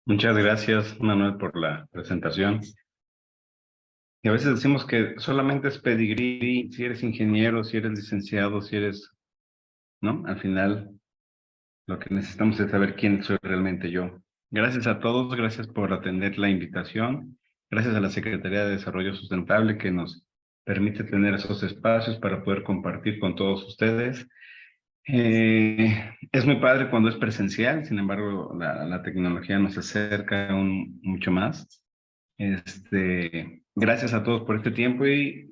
Muchas gracias, Manuel, por la presentación. Y a veces decimos que solamente es pedigrí, si eres ingeniero, si eres licenciado, si eres, ¿no? Al final, lo que necesitamos es saber quién soy realmente yo. Gracias a todos, gracias por atender la invitación. Gracias a la Secretaría de Desarrollo Sustentable que nos permite tener esos espacios para poder compartir con todos ustedes. Es muy padre cuando es presencial, sin embargo, la tecnología nos acerca aún mucho más. Gracias a todos por este tiempo y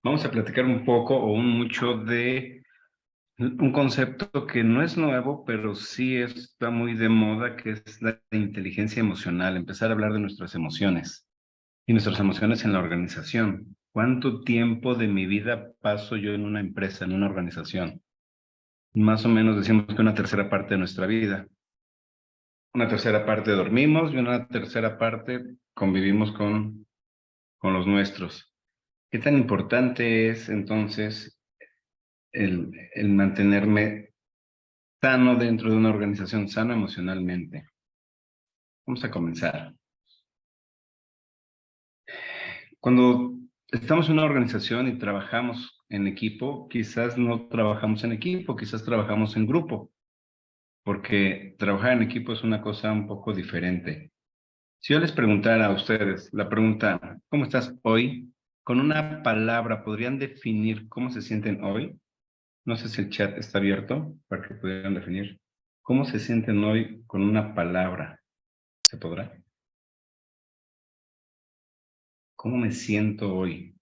vamos a platicar un poco o un mucho de un concepto que no es nuevo, pero sí está muy de moda, que es la inteligencia emocional, empezar a hablar de nuestras emociones y nuestras emociones en la organización. ¿Cuánto tiempo de mi vida paso yo en una empresa, en una organización? Más o menos decimos que una tercera parte de nuestra vida. Una tercera parte dormimos y una tercera parte convivimos con los nuestros. ¿Qué tan importante es entonces el mantenerme sano dentro de una organización, sano emocionalmente? Vamos a comenzar. Cuando estamos en una organización y trabajamos en equipo, quizás no trabajamos en equipo, quizás trabajamos en grupo, porque trabajar en equipo es una cosa un poco diferente. Si yo les preguntara a ustedes la pregunta, ¿cómo estás hoy? Con una palabra, ¿podrían definir cómo se sienten hoy? No sé si el chat está abierto para que pudieran definir cómo se sienten hoy con una palabra. ¿Se podrá? ¿Cómo me siento hoy?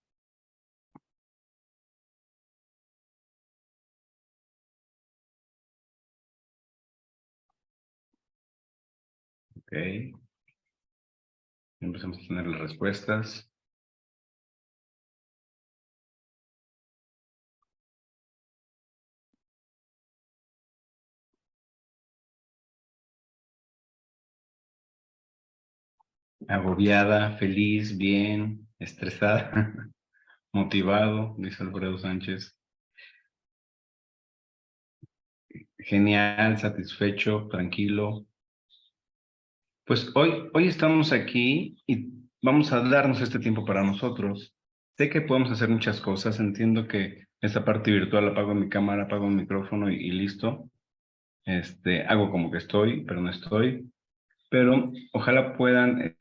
Ok. Empezamos a tener las respuestas. Agobiada, feliz, bien, estresada, motivado, dice Alfredo Sánchez. Genial, satisfecho, tranquilo. Pues hoy estamos aquí y vamos a darnos este tiempo para nosotros. Sé que podemos hacer muchas cosas, entiendo que esta parte virtual apago mi cámara, apago mi micrófono y listo. Hago como que estoy, pero no estoy. Pero ojalá puedan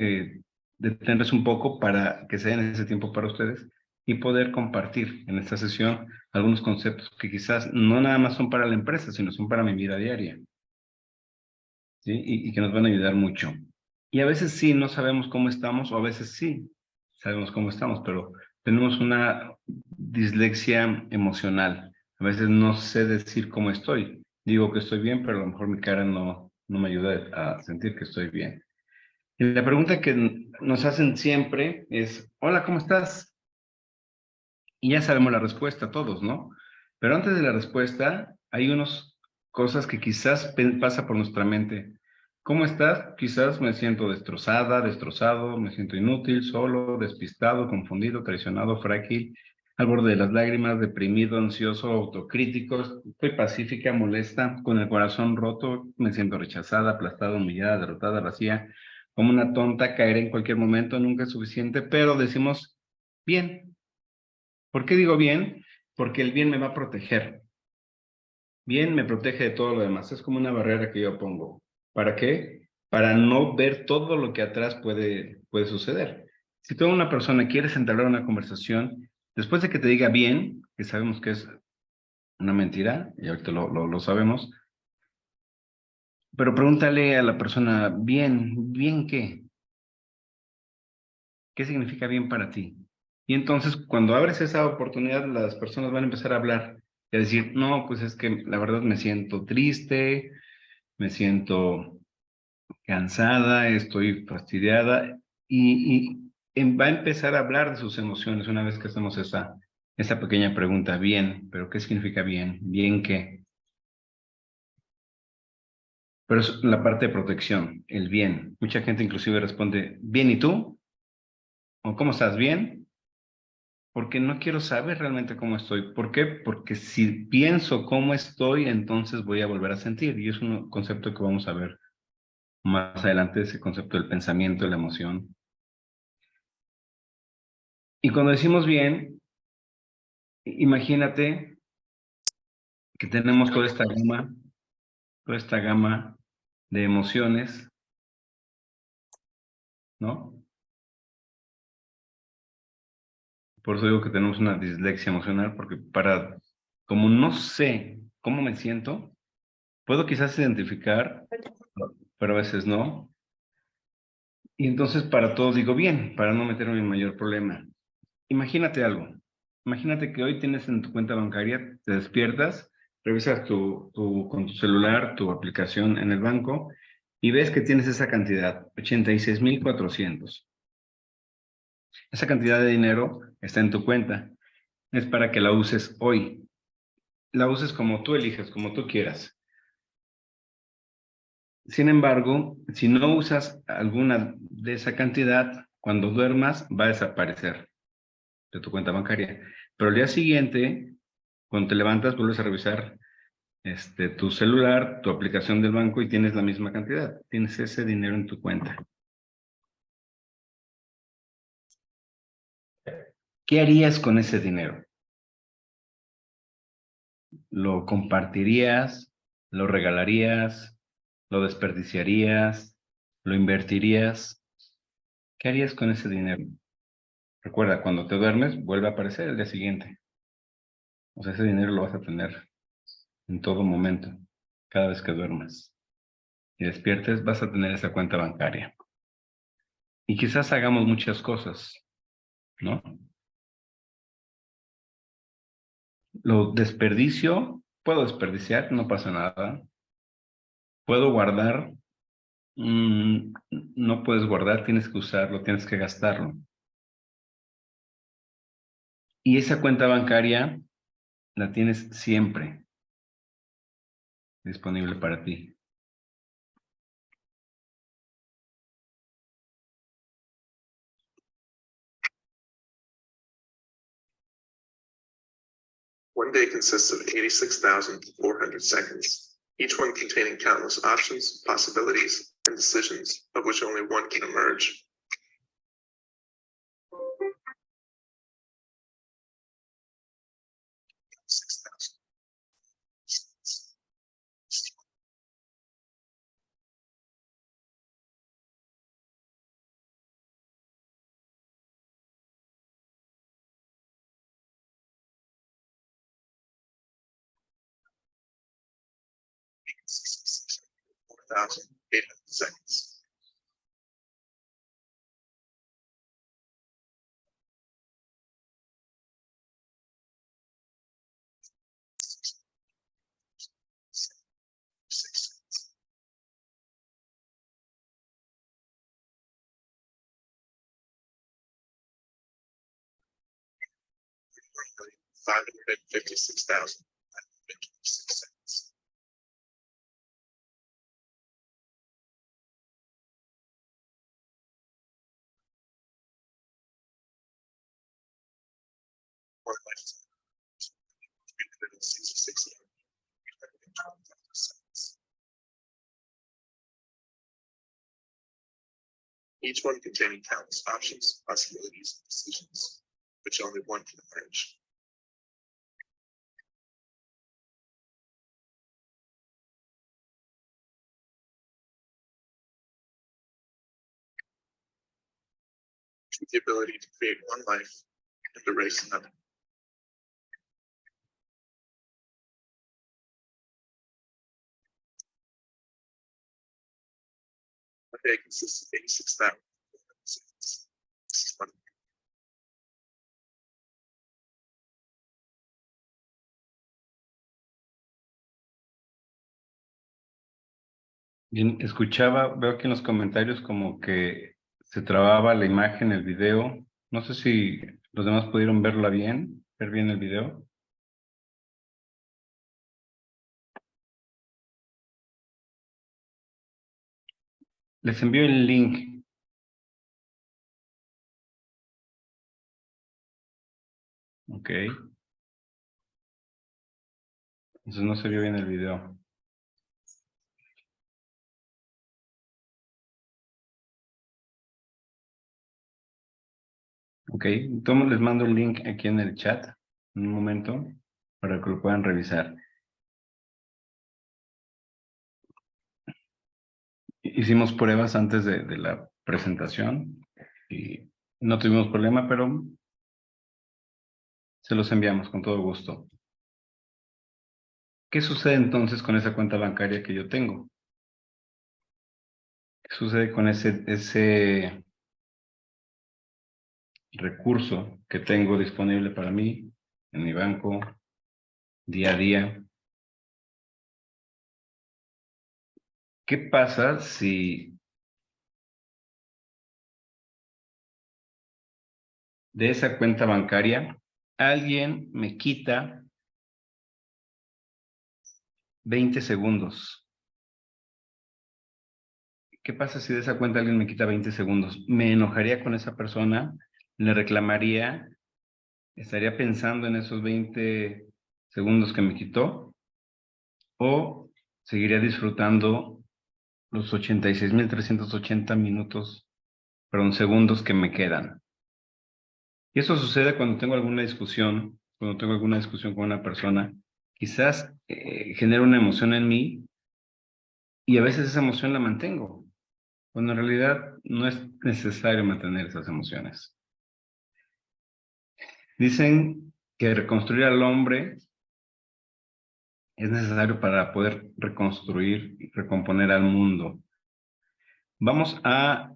detenerse un poco para que se den ese tiempo para ustedes y poder compartir en esta sesión algunos conceptos que quizás no nada más son para la empresa, sino son para mi vida diaria. ¿Sí? Y que nos van a ayudar mucho. Y a veces sí, no sabemos cómo estamos, o a veces sí, sabemos cómo estamos, pero tenemos una dislexia emocional. A veces no sé decir cómo estoy. Digo que estoy bien, pero a lo mejor mi cara no me ayuda a sentir que estoy bien. Y la pregunta que nos hacen siempre es, hola, ¿cómo estás? Y ya sabemos la respuesta todos, ¿no? Pero antes de la respuesta, hay unas cosas que quizás pasa por nuestra mente. ¿Cómo estás? Quizás me siento destrozada, destrozado, me siento inútil, solo, despistado, confundido, traicionado, frágil, al borde de las lágrimas, deprimido, ansioso, autocrítico, estoy pacífica, molesta, con el corazón roto, me siento rechazada, aplastada, humillada, derrotada, vacía, como una tonta, caeré en cualquier momento, nunca es suficiente, pero decimos, bien. ¿Por qué digo bien? Porque el bien me va a proteger. Bien me protege de todo lo demás. Es como una barrera que yo pongo. ¿Para qué? Para no ver todo lo que atrás puede suceder. Si toda una persona quiere entablar una conversación, después de que te diga bien, que sabemos que es una mentira, y ahorita lo sabemos, pero pregúntale a la persona, bien, ¿bien qué? ¿Qué significa bien para ti? Y entonces, cuando abres esa oportunidad, las personas van a empezar a hablar y a decir, no, pues es que la verdad me siento triste, me siento cansada, estoy fastidiada y va a empezar a hablar de sus emociones una vez que hacemos esa pequeña pregunta, bien, pero ¿qué significa bien? ¿Bien qué? Pero es la parte de protección, el bien. Mucha gente inclusive responde, bien, ¿y tú? ¿O cómo estás? ¿Bien? Porque no quiero saber realmente cómo estoy. ¿Por qué? Porque si pienso cómo estoy, entonces voy a volver a sentir. Y es un concepto que vamos a ver más adelante ese concepto del pensamiento, de la emoción. Y cuando decimos bien, imagínate que tenemos toda esta gama de emociones, ¿no? Por eso digo que tenemos una dislexia emocional, porque como no sé cómo me siento, puedo quizás identificar, pero a veces no. Y entonces para todo digo bien, para no meterme en mayor problema. Imagínate algo. Imagínate que hoy tienes en tu cuenta bancaria, te despiertas, revisas con tu celular, tu aplicación en el banco y ves que tienes esa cantidad, 86,400. Esa cantidad de dinero está en tu cuenta. Es para que la uses hoy. La uses como tú eliges, como tú quieras. Sin embargo, si no usas alguna de esa cantidad, cuando duermas va a desaparecer de tu cuenta bancaria. Pero el día siguiente, cuando te levantas, vuelves a revisar tu celular, tu aplicación del banco y tienes la misma cantidad. Tienes ese dinero en tu cuenta. ¿Qué harías con ese dinero? ¿Lo compartirías? ¿Lo regalarías? ¿Lo desperdiciarías? ¿Lo invertirías? ¿Qué harías con ese dinero? Recuerda, cuando te duermes, vuelve a aparecer el día siguiente. O sea, ese dinero lo vas a tener en todo momento, cada vez que duermas. Y despiertes, vas a tener esa cuenta bancaria. Y quizás hagamos muchas cosas, ¿no? Lo desperdicio, puedo desperdiciar, no pasa nada. Puedo guardar, no puedes guardar, tienes que usarlo, tienes que gastarlo. Y esa cuenta bancaria la tienes siempre disponible para ti. One day consists of 86,400 seconds, each one containing countless options, possibilities, and decisions, of which only one can emerge. Four thousand 800 seconds. $556,526 seconds. One lifetime. 366 seconds. Each one containing countless options, possibilities, and decisions, which only one can emerge. With the ability to create one life and erase another. A day consists of 86,000 seconds. This is one. Bien, veo aquí en los comentarios como que se trababa la imagen, el video. No sé si los demás pudieron ver bien el video. Les envío el link. Ok. Entonces no se vio bien el video. Ok, entonces les mando el link aquí en el chat, en un momento, para que lo puedan revisar. Hicimos pruebas antes de la presentación y no tuvimos problema, pero se los enviamos con todo gusto. ¿Qué sucede entonces con esa cuenta bancaria que yo tengo? ¿Qué sucede con ese recurso que tengo disponible para mí en mi banco día a día? ¿Qué pasa si de esa cuenta bancaria alguien me quita 20 segundos? ¿Qué pasa si de esa cuenta alguien me quita 20 segundos? ¿Me enojaría con esa persona? ¿Le reclamaría? ¿Estaría pensando en esos 20 segundos que me quitó? ¿O seguiría disfrutando los 86.380 minutos, perdón, segundos que me quedan? Y eso sucede cuando tengo alguna discusión, con una persona, quizás genera una emoción en mí y a veces esa emoción la mantengo, cuando en realidad no es necesario mantener esas emociones. Dicen que reconstruir al hombre es necesario para poder reconstruir y recomponer al mundo. Vamos a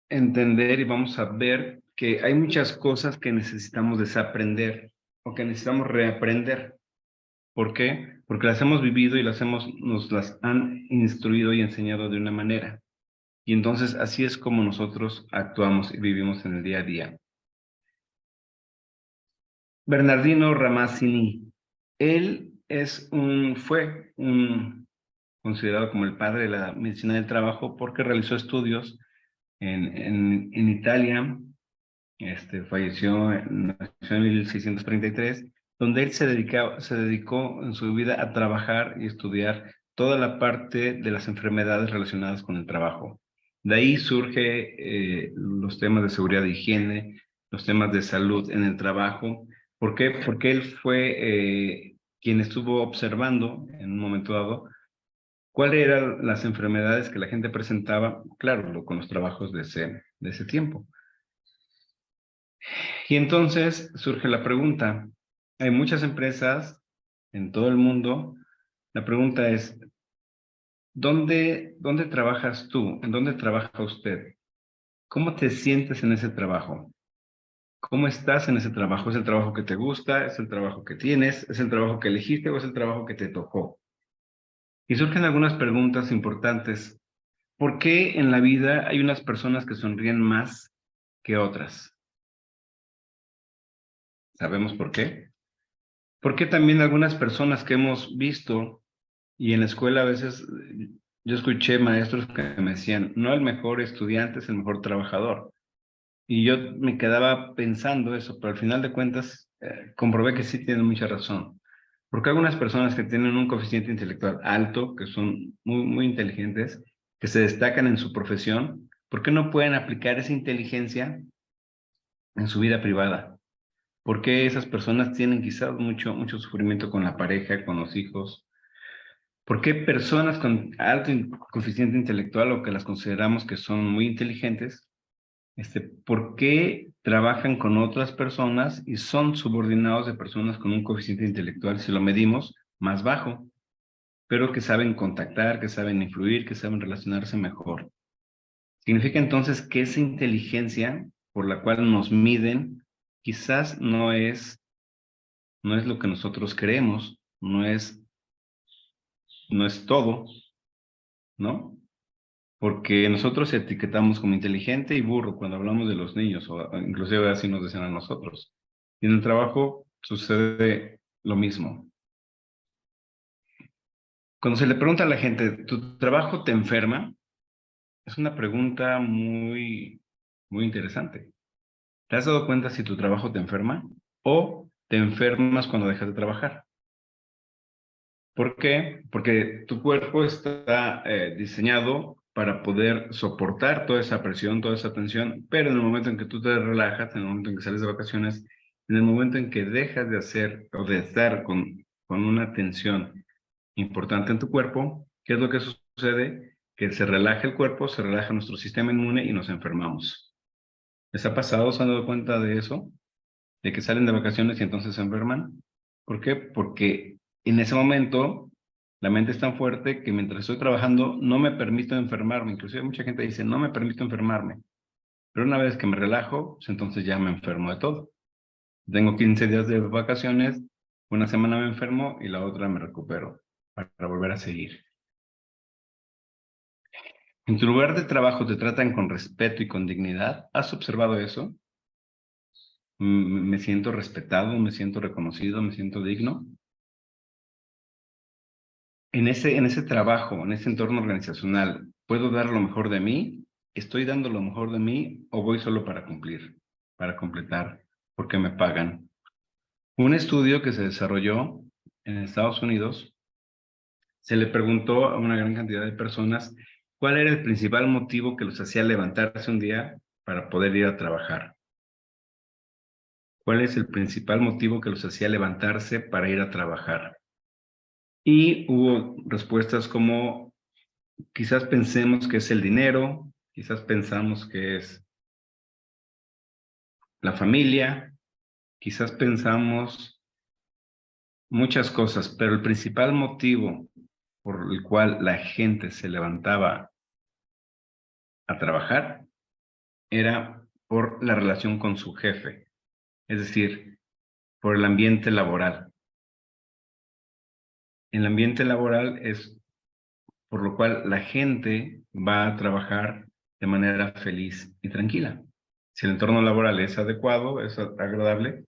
entender y vamos a ver que hay muchas cosas que necesitamos desaprender o que necesitamos reaprender. ¿Por qué? Porque las hemos vivido y nos las han instruido y enseñado de una manera. Y entonces así es como nosotros actuamos y vivimos en el día a día. Bernardino Ramazzini, él fue considerado como el padre de la medicina del trabajo porque realizó estudios en Italia, nació en 1633, donde él se dedicó en su vida a trabajar y estudiar toda la parte de las enfermedades relacionadas con el trabajo. De ahí surge los temas de seguridad e higiene, los temas de salud en el trabajo. ¿Por qué? Porque él fue quien estuvo observando en un momento dado cuáles eran las enfermedades que la gente presentaba, claro, con los trabajos de ese tiempo. Y entonces surge la pregunta, hay muchas empresas en todo el mundo, la pregunta es, ¿dónde trabajas tú? ¿En dónde trabaja usted? ¿Cómo te sientes en ese trabajo? ¿Cómo estás en ese trabajo? ¿Es el trabajo que te gusta? ¿Es el trabajo que tienes? ¿Es el trabajo que elegiste o es el trabajo que te tocó? Y surgen algunas preguntas importantes. ¿Por qué en la vida hay unas personas que sonríen más que otras? ¿Sabemos por qué? ¿Por qué también algunas personas que hemos visto y en la escuela a veces yo escuché maestros que me decían, no el mejor estudiante es el mejor trabajador? Y yo me quedaba pensando eso, pero al final de cuentas comprobé que sí tienen mucha razón. Porque algunas personas que tienen un coeficiente intelectual alto, que son muy inteligentes, que se destacan en su profesión, ¿por qué no pueden aplicar esa inteligencia en su vida privada? ¿Por qué esas personas tienen quizás mucho sufrimiento con la pareja, con los hijos? ¿Por qué personas con alto coeficiente intelectual o que las consideramos que son muy inteligentes, por qué trabajan con otras personas y son subordinados de personas con un coeficiente intelectual, si lo medimos, más bajo, pero que saben contactar, que saben influir, que saben relacionarse mejor? Significa entonces que esa inteligencia por la cual nos miden quizás no es lo que nosotros creemos, no es todo, ¿no? Porque nosotros etiquetamos como inteligente y burro cuando hablamos de los niños, o inclusive así nos dicen a nosotros. Y en el trabajo sucede lo mismo. Cuando se le pregunta a la gente, ¿tu trabajo te enferma? Es una pregunta muy interesante. ¿Te has dado cuenta si tu trabajo te enferma? ¿O te enfermas cuando dejas de trabajar? ¿Por qué? Porque tu cuerpo está diseñado para poder soportar toda esa presión, toda esa tensión, pero en el momento en que tú te relajas, en el momento en que sales de vacaciones, en el momento en que dejas de hacer o de estar con una tensión importante en tu cuerpo, ¿qué es lo que sucede? Que se relaja el cuerpo, se relaja nuestro sistema inmune y nos enfermamos. ¿Les ha pasado? ¿Se han dado cuenta de eso? De que salen de vacaciones y entonces se enferman. ¿Por qué? Porque en ese momento la mente es tan fuerte que mientras estoy trabajando no me permito enfermarme. Inclusive mucha gente dice, no me permito enfermarme. Pero una vez que me relajo, pues entonces ya me enfermo de todo. Tengo 15 días de vacaciones, una semana me enfermo y la otra me recupero para volver a seguir. ¿En tu lugar de trabajo te tratan con respeto y con dignidad? ¿Has observado eso? ¿Me siento respetado, me siento reconocido, me siento digno? En ese trabajo, en ese entorno organizacional, ¿puedo dar lo mejor de mí? ¿Estoy dando lo mejor de mí o voy solo para cumplir, para completar, porque me pagan? Un estudio que se desarrolló en Estados Unidos, se le preguntó a una gran cantidad de personas cuál era el principal motivo que los hacía levantarse un día para poder ir a trabajar. ¿Cuál es el principal motivo que los hacía levantarse para ir a trabajar? Y hubo respuestas como, quizás pensemos que es el dinero, quizás pensamos que es la familia, quizás pensamos muchas cosas, pero el principal motivo por el cual la gente se levantaba a trabajar era por la relación con su jefe, es decir, por el ambiente laboral. El ambiente laboral es por lo cual la gente va a trabajar de manera feliz y tranquila. Si el entorno laboral es adecuado, es agradable,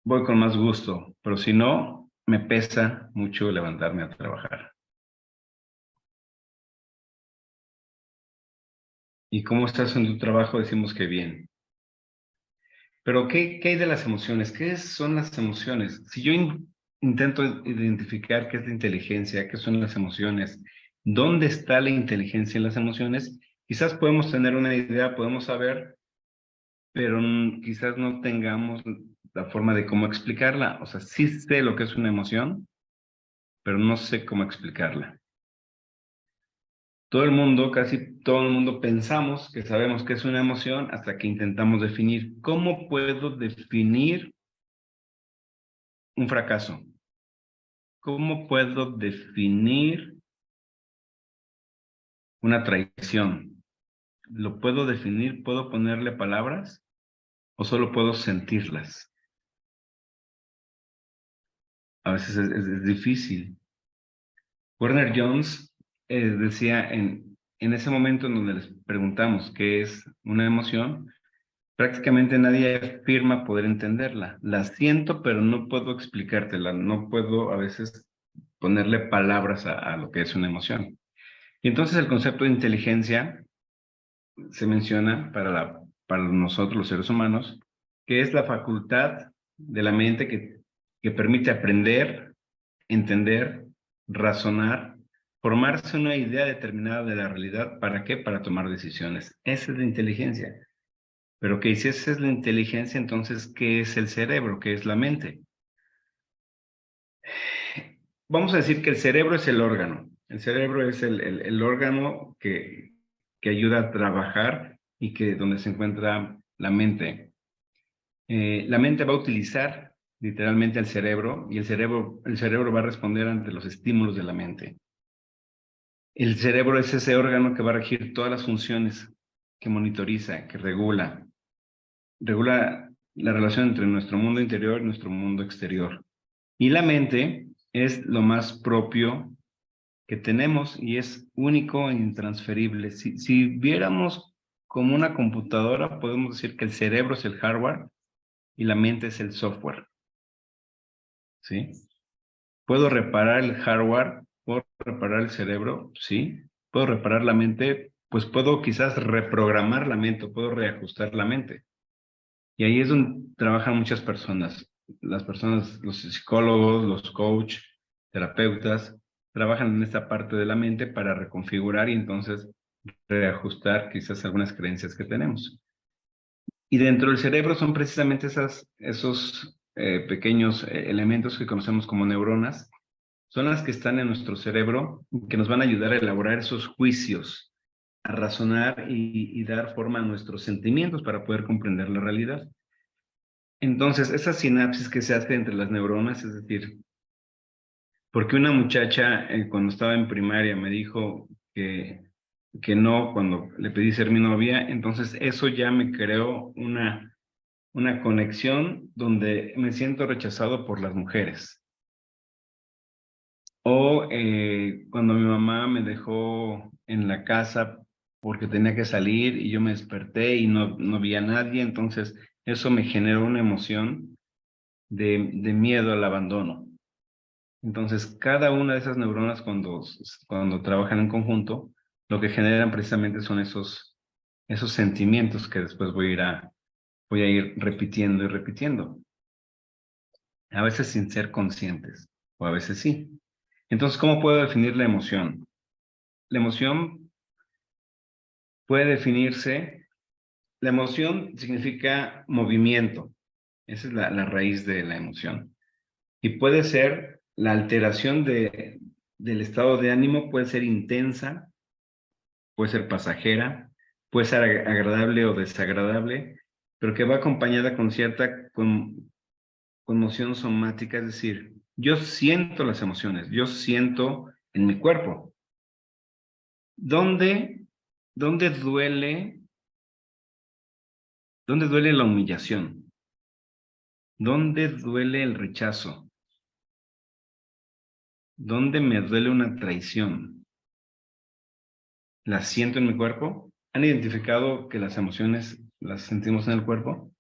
voy con más gusto, pero si no, me pesa mucho levantarme a trabajar. ¿Y cómo estás en tu trabajo? Decimos que bien. Pero ¿qué hay de las emociones? ¿Qué son las emociones? Si yo intento identificar qué es la inteligencia, qué son las emociones, dónde está la inteligencia en las emociones, quizás podemos tener una idea, podemos saber, pero quizás no tengamos la forma de cómo explicarla. O sea, sí sé lo que es una emoción, pero no sé cómo explicarla. Todo el mundo, casi todo el mundo pensamos que sabemos qué es una emoción hasta que intentamos definir. ¿Cómo puedo definir un fracaso? ¿Cómo puedo definir una traición? ¿Lo puedo definir? ¿Puedo ponerle palabras? ¿O solo puedo sentirlas? A veces es difícil. Werner Jones decía en ese momento en donde les preguntamos qué es una emoción, prácticamente nadie afirma poder entenderla. La siento, pero no puedo explicártela, no puedo a veces ponerle palabras a lo que es una emoción. Y entonces el concepto de inteligencia se menciona para nosotros los seres humanos, que es la facultad de la mente que permite aprender, entender, razonar, formarse una idea determinada de la realidad. ¿Para qué? Para tomar decisiones. Esa es la inteligencia. Pero que si esa es la inteligencia, entonces, ¿qué es el cerebro? ¿Qué es la mente? Vamos a decir que el cerebro es el órgano. El cerebro es el órgano que ayuda a trabajar y donde se encuentra la mente. La mente va a utilizar literalmente el cerebro y el cerebro va a responder ante los estímulos de la mente. El cerebro es ese órgano que va a regir todas las funciones, que monitoriza, que regula la relación entre nuestro mundo interior y nuestro mundo exterior. Y la mente es lo más propio que tenemos y es único e intransferible. Si viéramos como una computadora, podemos decir que el cerebro es el hardware y la mente es el software. ¿Sí? ¿Puedo reparar el hardware? ¿Puedo reparar el cerebro? Sí. ¿Puedo reparar la mente? Pues puedo quizás reprogramar la mente, puedo reajustar la mente. Y ahí es donde trabajan muchas personas. Las personas, los psicólogos, los coach, terapeutas, trabajan en esta parte de la mente para reconfigurar y entonces reajustar quizás algunas creencias que tenemos. Y dentro del cerebro son precisamente esos pequeños elementos que conocemos como neuronas, son las que están en nuestro cerebro que nos van a ayudar a elaborar esos juicios, a razonar y dar forma a nuestros sentimientos para poder comprender la realidad. Entonces, esa sinapsis que se hace entre las neuronas, es decir, porque una muchacha cuando estaba en primaria me dijo que no cuando le pedí ser mi novia, entonces eso ya me creó una conexión donde me siento rechazado por las mujeres. O cuando mi mamá me dejó en la casa porque tenía que salir y yo me desperté y no vi a nadie, entonces eso me generó una emoción de miedo al abandono. Entonces, cada una de esas neuronas cuando trabajan en conjunto, lo que generan precisamente son esos sentimientos que después voy a ir repitiendo y repitiendo. A veces sin ser conscientes, o a veces sí. Entonces, ¿cómo puedo definir la emoción? La emoción puede definirse, la emoción significa movimiento. Esa es la raíz de la emoción. Y puede ser la alteración del estado de ánimo, puede ser intensa, puede ser pasajera, puede ser agradable o desagradable, pero que va acompañada con cierta conmoción somática, es decir, yo siento las emociones, yo siento en mi cuerpo. ¿Dónde, dónde duele, dónde duele la humillación? ¿Dónde duele el rechazo? ¿Dónde me duele una traición? ¿Las siento en mi cuerpo? ¿Han identificado que las emociones las sentimos en el cuerpo?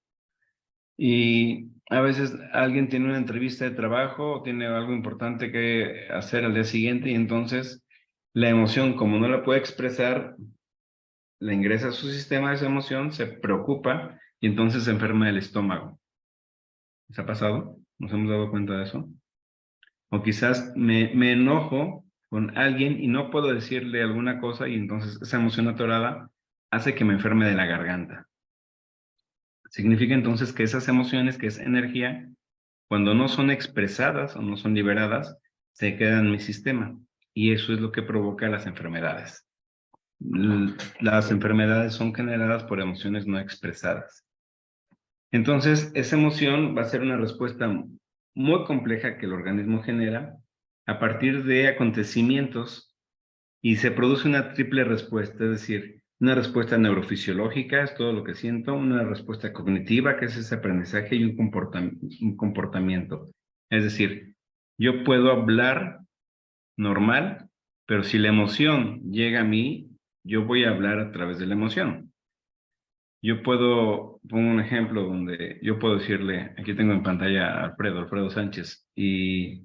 Y a veces alguien tiene una entrevista de trabajo o tiene algo importante que hacer al día siguiente y entonces la emoción, como no la puede expresar, la ingresa a su sistema de esa emoción, se preocupa y entonces se enferma del estómago. ¿Les ha pasado? ¿Nos hemos dado cuenta de eso? O quizás me enojo con alguien y no puedo decirle alguna cosa y entonces esa emoción atorada hace que me enferme de la garganta. Significa entonces que esas emociones, que es energía, cuando no son expresadas o no son liberadas, se quedan en mi sistema. Y eso es lo que provoca las enfermedades. Las enfermedades son generadas por emociones no expresadas. Entonces, esa emoción va a ser una respuesta muy compleja que el organismo genera a partir de acontecimientos y se produce una triple respuesta, es decir, una respuesta neurofisiológica, es todo lo que siento, una respuesta cognitiva, que es ese aprendizaje, y un comportamiento. Es decir, yo puedo hablar normal, pero si la emoción llega a mí, yo voy a hablar a través de la emoción. Yo pongo un ejemplo donde yo puedo decirle, aquí tengo en pantalla a Alfredo Sánchez, y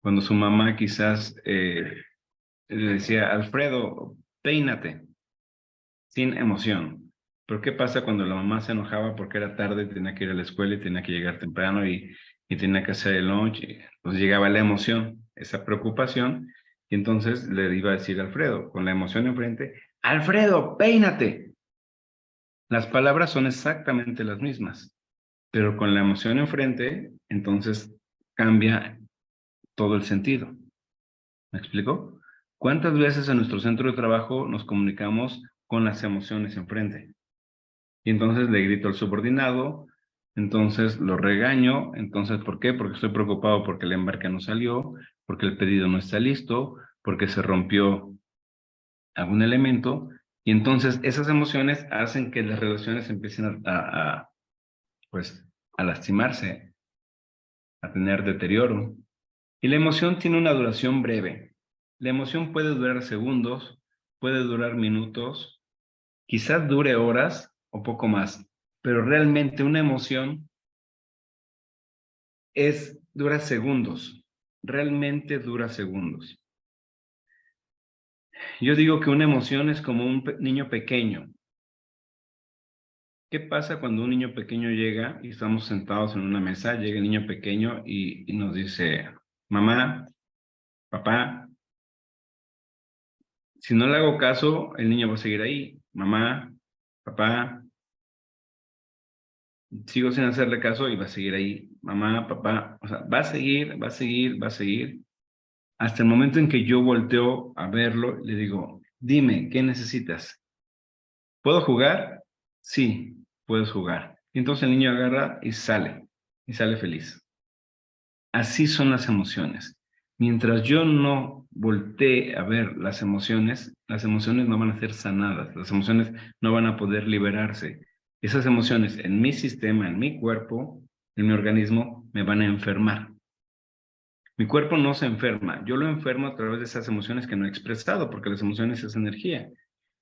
cuando su mamá quizás le decía, Alfredo, peínate, sin emoción. Pero ¿qué pasa cuando la mamá se enojaba porque era tarde, tenía que ir a la escuela y tenía que llegar temprano y tenía que hacer el lunch? Pues llegaba la emoción, esa preocupación, y entonces le iba a decir a Alfredo, con la emoción enfrente, Alfredo, peínate. Las palabras son exactamente las mismas, pero con la emoción enfrente, entonces cambia todo el sentido. ¿Me explico? ¿Cuántas veces en nuestro centro de trabajo nos comunicamos con las emociones enfrente? Y entonces le grito al subordinado, entonces lo regaño, entonces ¿por qué? Porque estoy preocupado porque el embarque no salió, porque el pedido no está listo, porque se rompió algún elemento, y entonces esas emociones hacen que las relaciones empiecen pues, a lastimarse, a tener deterioro. Y la emoción tiene una duración breve. La emoción puede durar segundos, puede durar minutos, quizás dure horas o poco más, pero realmente una emoción dura segundos, realmente dura segundos. Yo digo que una emoción es como un niño pequeño. ¿Qué pasa cuando un niño pequeño llega y estamos sentados en una mesa, llega el niño pequeño y nos dice, mamá, papá, Si no le hago caso, el niño va a seguir ahí. Mamá, papá, sigo sin hacerle caso y va a seguir ahí. Mamá, papá, o sea, va a seguir, va a seguir, va a seguir. Hasta el momento en que yo volteo a verlo, le digo, dime, ¿qué necesitas? ¿Puedo jugar? Sí, puedes jugar. Y entonces el niño agarra y sale feliz. Así son las emociones. Mientras yo no voltee a ver las emociones no van a ser sanadas, las emociones no van a poder liberarse. Esas emociones en mi sistema, en mi cuerpo, en mi organismo, me van a enfermar. Mi cuerpo no se enferma, yo lo enfermo a través de esas emociones que no he expresado, porque las emociones es energía.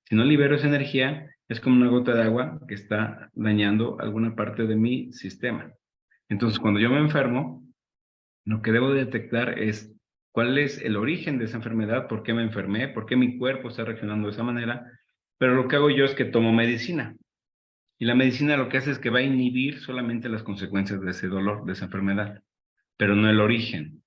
Si no libero esa energía, es como una gota de agua que está dañando alguna parte de mi sistema. Entonces, cuando yo me enfermo, lo que debo detectar es cuál es el origen de esa enfermedad, por qué me enfermé, por qué mi cuerpo está reaccionando de esa manera. Pero lo que hago yo es que tomo medicina. Y la medicina lo que hace es que va a inhibir solamente las consecuencias de ese dolor, de esa enfermedad, pero no el origen.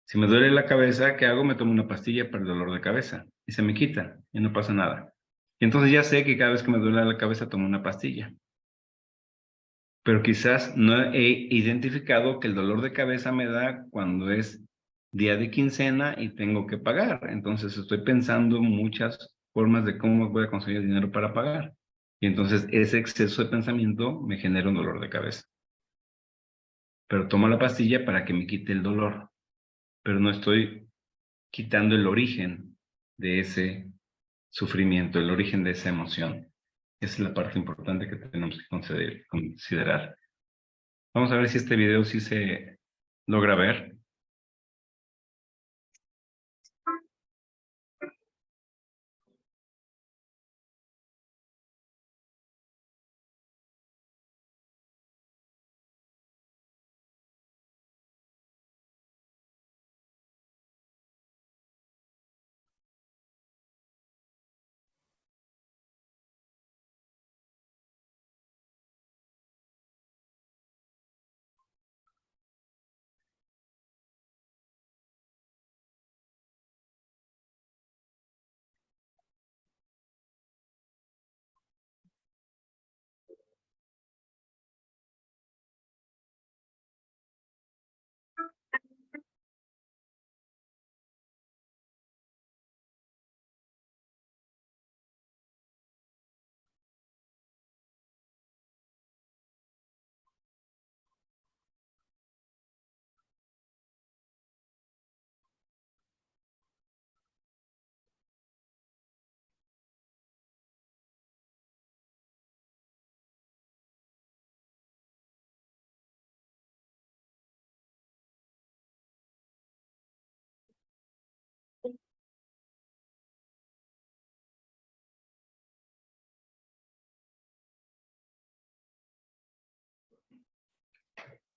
Si me duele la cabeza, ¿qué hago? Me tomo una pastilla para el dolor de cabeza y se me quita y no pasa nada. Y entonces ya sé que cada vez que me duele la cabeza tomo una pastilla. Pero quizás no he identificado que el dolor de cabeza me da cuando es día de quincena y tengo que pagar. Entonces estoy pensando muchas formas de cómo voy a conseguir dinero para pagar. Y entonces ese exceso de pensamiento me genera un dolor de cabeza. Pero tomo la pastilla para que me quite el dolor. Pero no estoy quitando el origen de ese sufrimiento, el origen de esa emoción. Esa es la parte importante que tenemos que considerar. Vamos a ver si este video sí se logra ver.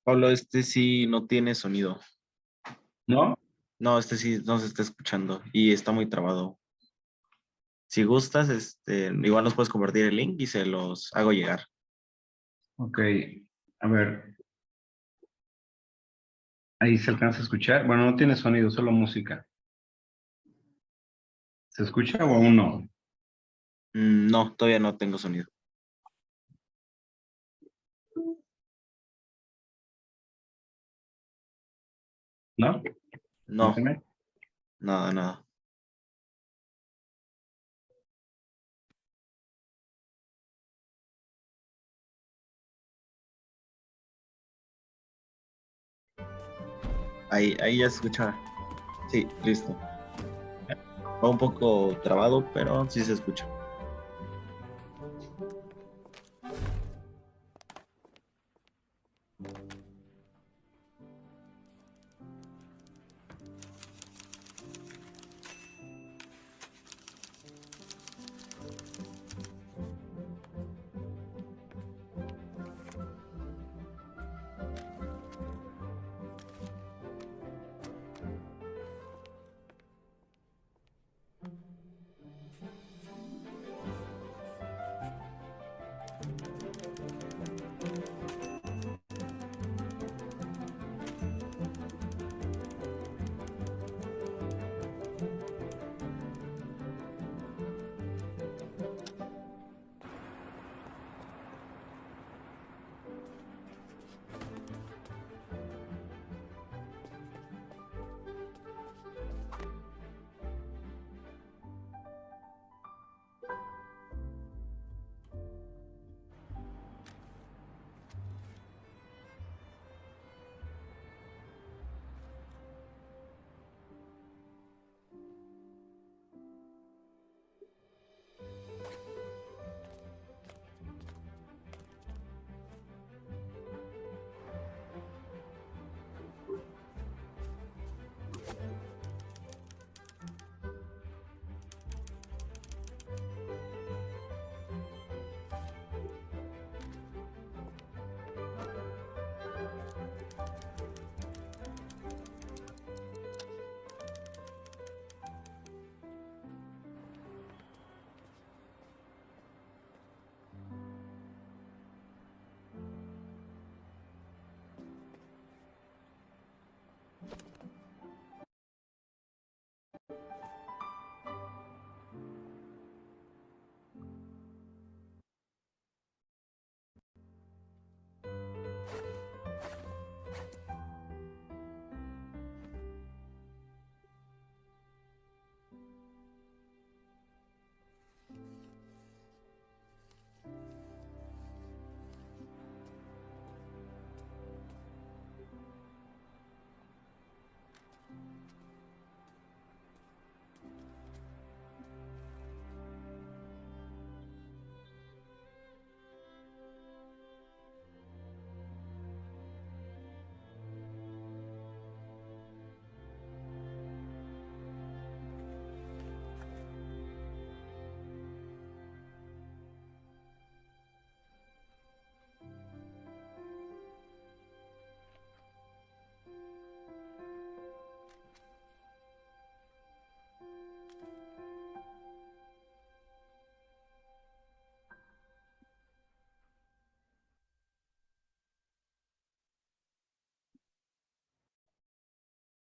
Pablo, este sí no tiene sonido. ¿No? No, este sí no se está escuchando y está muy trabado. Si gustas, igual nos puedes compartir el link y se los hago llegar. Ok. A ver. Ahí se alcanza a escuchar. Bueno, no tiene sonido, solo música. ¿Se escucha o aún no? No, todavía no tengo sonido. ¿No? No, Permíteme. nada, nada. Ahí ya se escucha. Sí, listo. Va un poco trabado, pero sí se escucha.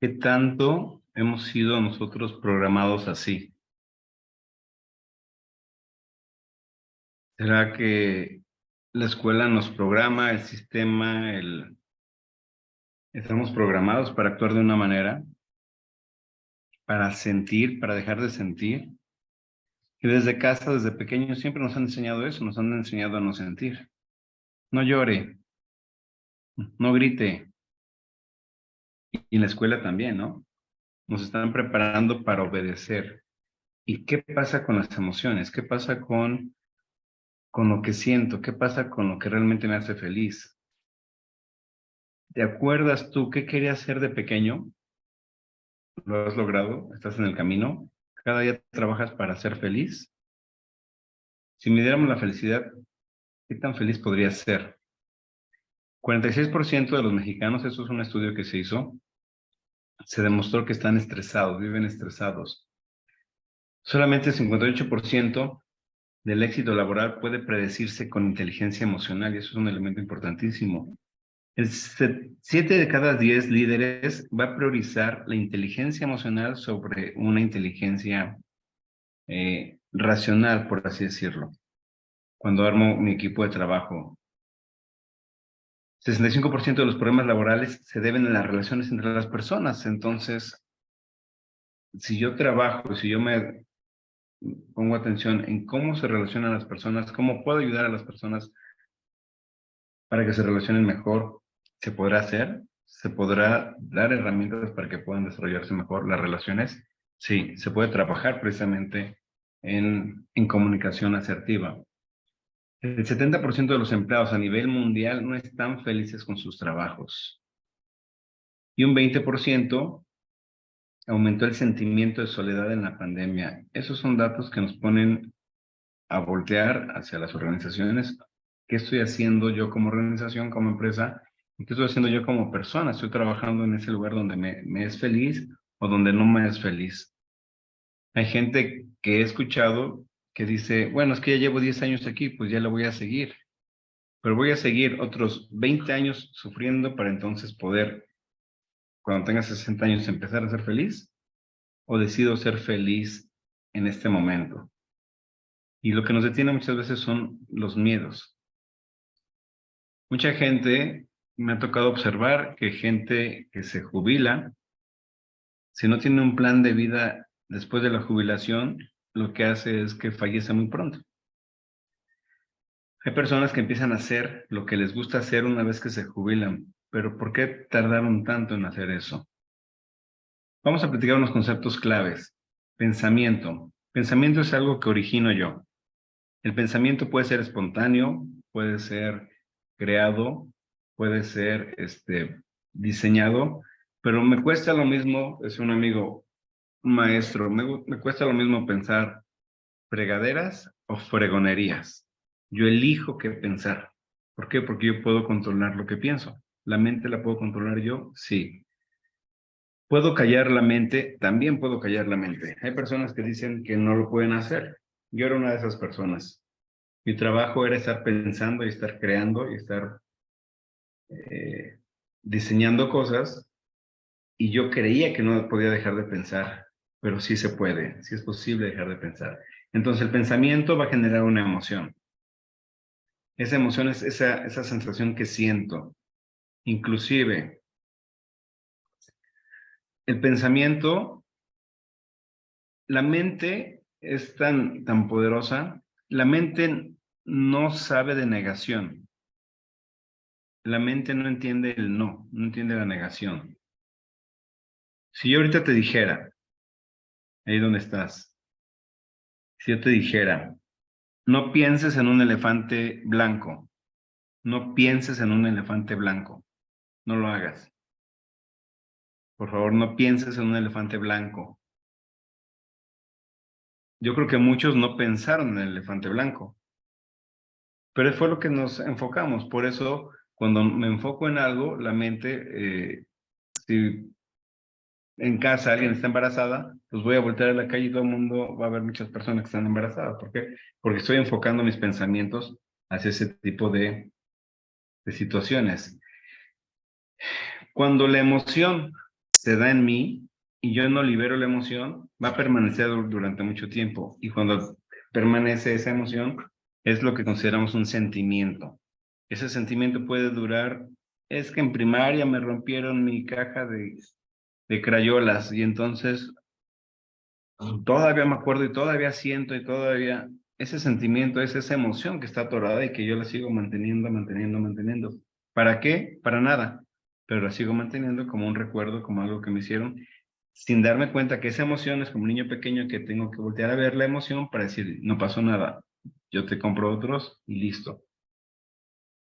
¿Qué tanto hemos sido nosotros programados así? ¿Será que la escuela nos programa, el sistema, estamos programados para actuar de una manera, para sentir, para dejar de sentir? Y desde casa, desde pequeños, siempre nos han enseñado eso, nos han enseñado a no sentir. No llore, no grite. Y en la escuela también, ¿no? Nos están preparando para obedecer. ¿Y qué pasa con las emociones? ¿Qué pasa con lo que siento? ¿Qué pasa con lo que realmente me hace feliz? ¿Te acuerdas tú qué querías ser de pequeño? ¿Lo has logrado? ¿Estás en el camino? ¿Cada día trabajas para ser feliz? Si midiéramos la felicidad, ¿qué tan feliz podrías ser? 46% de los mexicanos, eso es un estudio que se hizo, se demostró que están estresados, viven estresados. Solamente el 58% del éxito laboral puede predecirse con inteligencia emocional, y eso es un elemento importantísimo. 7 de cada 10 líderes va a priorizar la inteligencia emocional sobre una inteligencia racional, por así decirlo. Cuando armo mi equipo de trabajo, 65% de los problemas laborales se deben a las relaciones entre las personas. Entonces, si yo trabajo, si yo me pongo atención en cómo se relacionan las personas, cómo puedo ayudar a las personas para que se relacionen mejor, ¿se podrá hacer? ¿Se podrá dar herramientas para que puedan desarrollarse mejor las relaciones? Sí, se puede trabajar precisamente en comunicación asertiva. El 70% de los empleados a nivel mundial no están felices con sus trabajos. Y un 20% aumentó el sentimiento de soledad en la pandemia. Esos son datos que nos ponen a voltear hacia las organizaciones. ¿Qué estoy haciendo yo como organización, como empresa? ¿Y qué estoy haciendo yo como persona? ¿Estoy trabajando en ese lugar donde me es feliz o donde no me es feliz? Hay gente que he escuchado que dice, bueno, es que ya llevo 10 años aquí, pues ya lo voy a seguir. Pero voy a seguir otros 20 años sufriendo para entonces poder, cuando tenga 60 años, empezar a ser feliz. ¿O decido ser feliz en este momento? Y lo que nos detiene muchas veces son los miedos. Mucha gente, me ha tocado observar que gente que se jubila, si no tiene un plan de vida después de la jubilación, lo que hace es que fallece muy pronto. Hay personas que empiezan a hacer lo que les gusta hacer una vez que se jubilan, pero ¿por qué tardaron tanto en hacer eso? Vamos a platicar unos conceptos claves. Pensamiento. Pensamiento es algo que origino yo. El pensamiento puede ser espontáneo, puede ser creado, puede ser diseñado, pero me cuesta lo mismo, es un amigo, un maestro, me cuesta lo mismo pensar fregaderas o fregonerías. Yo elijo qué pensar. ¿Por qué? Porque yo puedo controlar lo que pienso. ¿La mente la puedo controlar yo? Sí. ¿Puedo callar la mente? También puedo callar la mente. Hay personas que dicen que no lo pueden hacer. Yo era una de esas personas. Mi trabajo era estar pensando y estar creando y estar diseñando cosas, y yo creía que no podía dejar de pensar, pero sí se puede, sí es posible dejar de pensar. Entonces el pensamiento va a generar una emoción. Esa emoción es esa sensación que siento. Inclusive, el pensamiento, la mente es tan poderosa, la mente no sabe de negación. La mente no entiende el no entiende la negación. Si yo ahorita te dijera, ahí donde estás, si yo te dijera, no pienses en un elefante blanco, no pienses en un elefante blanco, no lo hagas. Por favor, no pienses en un elefante blanco. Yo creo que muchos no pensaron en el elefante blanco, pero fue lo que nos enfocamos. Por eso, cuando me enfoco en algo, la mente, si en casa alguien está embarazada, pues voy a voltear a la calle y todo el mundo va a ver muchas personas que están embarazadas. ¿Por qué? Porque estoy enfocando mis pensamientos hacia ese tipo de situaciones. Cuando la emoción se da en mí y yo no libero la emoción, va a permanecer durante mucho tiempo. Y cuando permanece esa emoción, es lo que consideramos un sentimiento. Ese sentimiento puede durar, es que en primaria me rompieron mi caja de crayolas y entonces todavía me acuerdo y todavía siento y todavía ese sentimiento, es esa emoción que está atorada y que yo la sigo manteniendo. ¿Para qué? Para nada, pero la sigo manteniendo como un recuerdo, como algo que me hicieron, sin darme cuenta que esa emoción es como un niño pequeño que tengo que voltear a ver la emoción para decir, no pasó nada, yo te compro otros y listo.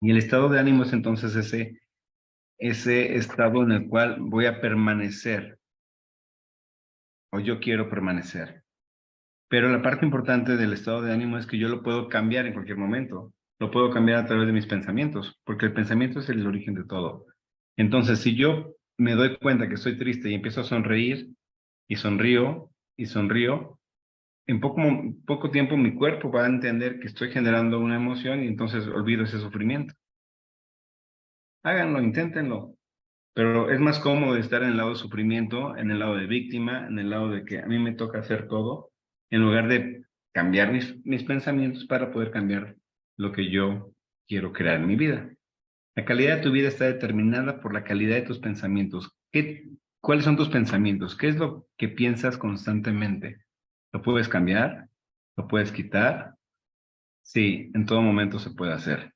Y el estado de ánimo es entonces ese estado en el cual voy a permanecer o yo quiero permanecer. Pero la parte importante del estado de ánimo es que yo lo puedo cambiar en cualquier momento. Lo puedo cambiar a través de mis pensamientos, porque el pensamiento es el origen de todo. Entonces, si yo me doy cuenta que estoy triste y empiezo a sonreír, y sonrío, en poco tiempo mi cuerpo va a entender que estoy generando una emoción y entonces olvido ese sufrimiento. Háganlo, inténtenlo. Pero es más cómodo estar en el lado de sufrimiento, en el lado de víctima, en el lado de que a mí me toca hacer todo, en lugar de cambiar mis pensamientos para poder cambiar lo que yo quiero crear en mi vida. La calidad de tu vida está determinada por la calidad de tus pensamientos. ¿Cuáles son tus pensamientos? ¿Qué es lo que piensas constantemente? ¿Lo puedes cambiar? ¿Lo puedes quitar? Sí, en todo momento se puede hacer.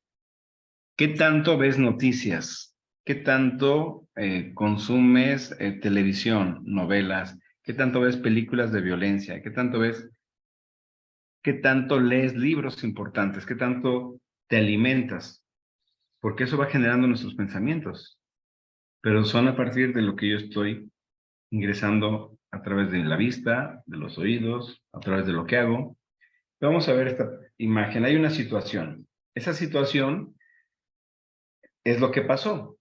¿Qué tanto ves noticias? ¿Qué tanto consumes televisión, novelas? ¿Qué tanto ves películas de violencia? ¿Qué tanto lees libros importantes? ¿Qué tanto te alimentas? Porque eso va generando nuestros pensamientos, pero son a partir de lo que yo estoy ingresando a través de la vista, de los oídos, a través de lo que hago. Vamos a ver esta imagen. Hay una situación. Esa situación es lo que pasó.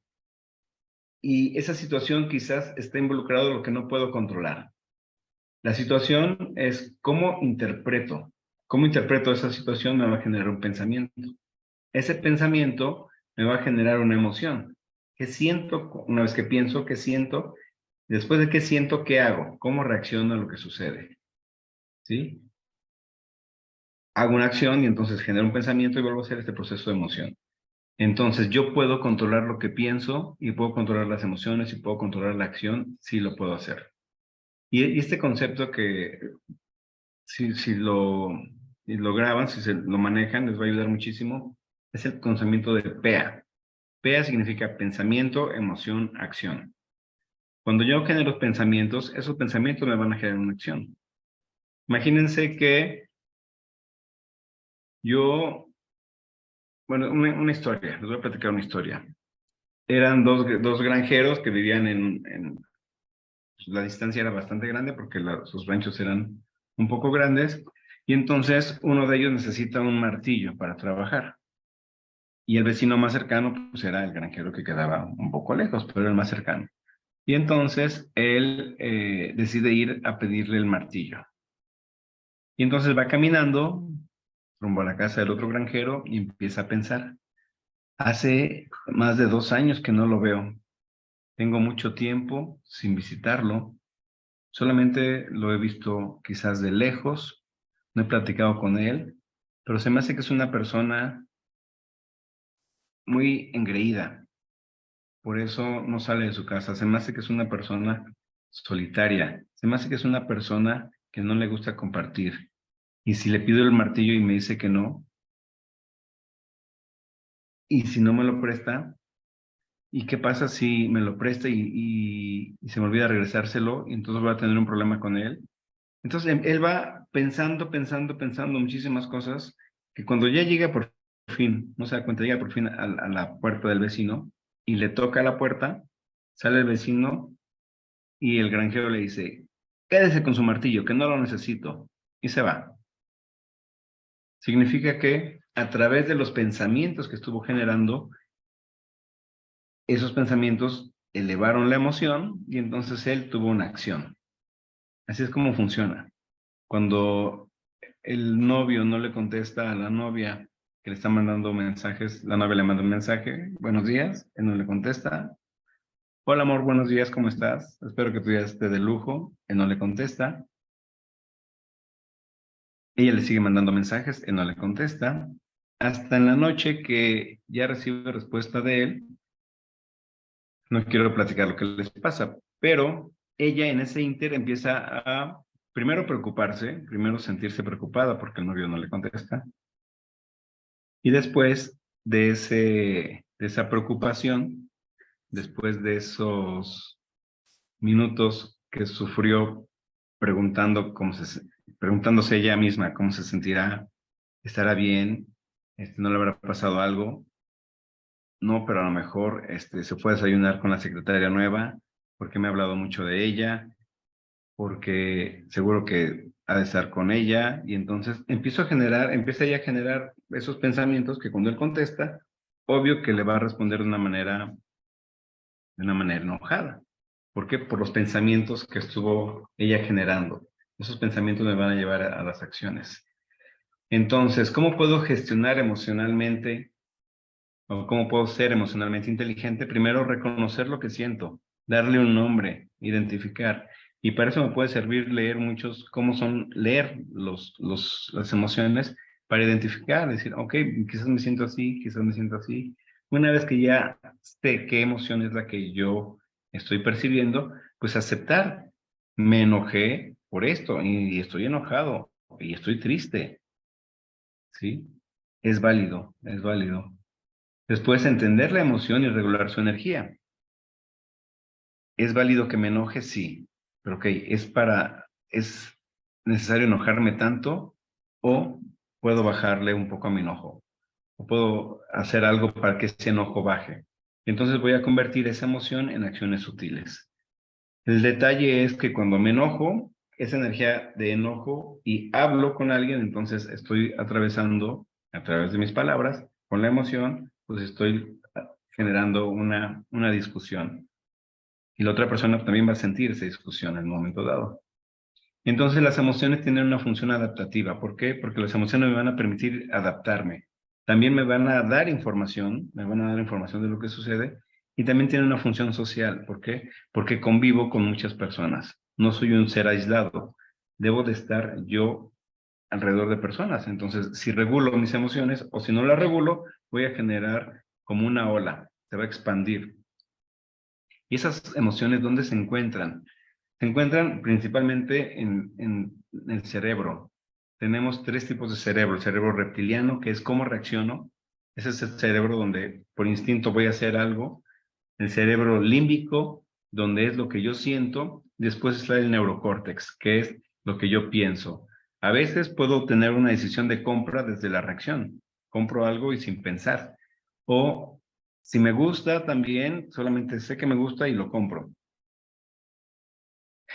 Y esa situación quizás está involucrado en lo que no puedo controlar. La situación es cómo interpreto esa situación me va a generar un pensamiento. Ese pensamiento me va a generar una emoción. ¿Qué siento? Una vez que pienso, ¿qué siento? Después de qué siento, ¿qué hago? ¿Cómo reacciono a lo que sucede? ¿Sí? Hago una acción y entonces genero un pensamiento y vuelvo a hacer este proceso de emoción. Entonces, yo puedo controlar lo que pienso y puedo controlar las emociones y puedo controlar la acción, sí lo puedo hacer. Y este concepto que si lo graban, si se lo manejan, les va a ayudar muchísimo, es el conocimiento de PEA. PEA significa pensamiento, emoción, acción. Cuando yo genero pensamientos, esos pensamientos me van a generar una acción. Imagínense que bueno, una historia, les voy a platicar una historia. Eran dos granjeros que vivían pues, la distancia era bastante grande porque sus ranchos eran un poco grandes y entonces uno de ellos necesita un martillo para trabajar y el vecino más cercano pues era el granjero que quedaba un poco lejos, pero era el más cercano. Y entonces él decide ir a pedirle el martillo. Y entonces va caminando rumbo a la casa del otro granjero y empieza a pensar, hace más de 2 años que no lo veo, tengo mucho tiempo sin visitarlo. Solamente lo he visto quizás de lejos, no he platicado con él, pero se me hace que es una persona muy engreída, por eso no sale de su casa. Se me hace que es una persona solitaria, se me hace que es una persona que no le gusta compartir. Y si le pido el martillo y me dice que no, y si no me lo presta, ¿y qué pasa si me lo presta y se me olvida regresárselo y entonces voy a tener un problema con él? Entonces él va pensando muchísimas cosas que cuando ya llega por fin, no se da cuenta, llega por fin a la puerta del vecino y le toca la puerta, sale el vecino y el granjero le dice, quédese con su martillo, que no lo necesito, y se va. Significa que a través de los pensamientos que estuvo generando, esos pensamientos elevaron la emoción y entonces él tuvo una acción. Así es como funciona. Cuando el novio no le contesta a la novia que le está mandando mensajes, la novia le manda un mensaje, buenos días, él no le contesta, Hola amor, buenos días, ¿cómo estás? Espero que tu día esté de lujo. Él no le contesta. Ella le sigue mandando mensajes, él no le contesta. Hasta en la noche que ya recibe respuesta de él, no quiero platicar lo que les pasa, pero ella en ese inter empieza a primero preocuparse, primero sentirse preocupada porque el novio no le contesta. Y después de esa preocupación, después de esos minutos que sufrió preguntándose ella misma cómo se sentirá, estará bien, no le habrá pasado algo, no, pero a lo mejor se fue a desayunar con la secretaria nueva, porque me ha hablado mucho de ella, porque seguro que ha de estar con ella, y entonces empieza ella a generar esos pensamientos que cuando él contesta, obvio que le va a responder de una manera enojada. ¿Por qué? Por los pensamientos que estuvo ella generando. Esos pensamientos me van a llevar a las acciones. Entonces, ¿cómo puedo gestionar emocionalmente o cómo puedo ser emocionalmente inteligente? Primero, reconocer lo que siento, darle un nombre, identificar. Y para eso me puede servir leer leer las emociones para identificar, decir, ok, quizás me siento así, quizás me siento así. Una vez que ya sé qué emoción es la que yo estoy percibiendo, pues aceptar, me enojé por esto y estoy enojado y estoy triste, ¿sí? Es válido, es válido. Después, entender la emoción y regular su energía. ¿Es válido que me enoje? Sí. Pero ok, ¿es necesario enojarme tanto? ¿O puedo bajarle un poco a mi enojo? ¿O puedo hacer algo para que ese enojo baje? Entonces voy a convertir esa emoción en acciones sutiles. El detalle es que cuando me enojo, esa energía de enojo y hablo con alguien, entonces estoy atravesando a través de mis palabras, con la emoción, pues estoy generando una discusión. Y la otra persona también va a sentir esa discusión en un momento dado. Entonces las emociones tienen una función adaptativa. ¿Por qué? Porque las emociones me van a permitir adaptarme. También me van a dar información, me van a dar información de lo que sucede y también tienen una función social. ¿Por qué? Porque convivo con muchas personas. No soy un ser aislado. Debo de estar yo alrededor de personas. Entonces, si regulo mis emociones o si no las regulo, voy a generar como una ola. Se va a expandir. ¿Y esas emociones dónde se encuentran? Se encuentran principalmente en el cerebro. Tenemos tres tipos de cerebro. El cerebro reptiliano, que es cómo reacciono. Ese es el cerebro donde por instinto voy a hacer algo. El cerebro límbico, donde es lo que yo siento. Después está el neurocórtex, que es lo que yo pienso. A veces puedo tener una decisión de compra desde la reacción. Compro algo y sin pensar. O si me gusta también, solamente sé que me gusta y lo compro.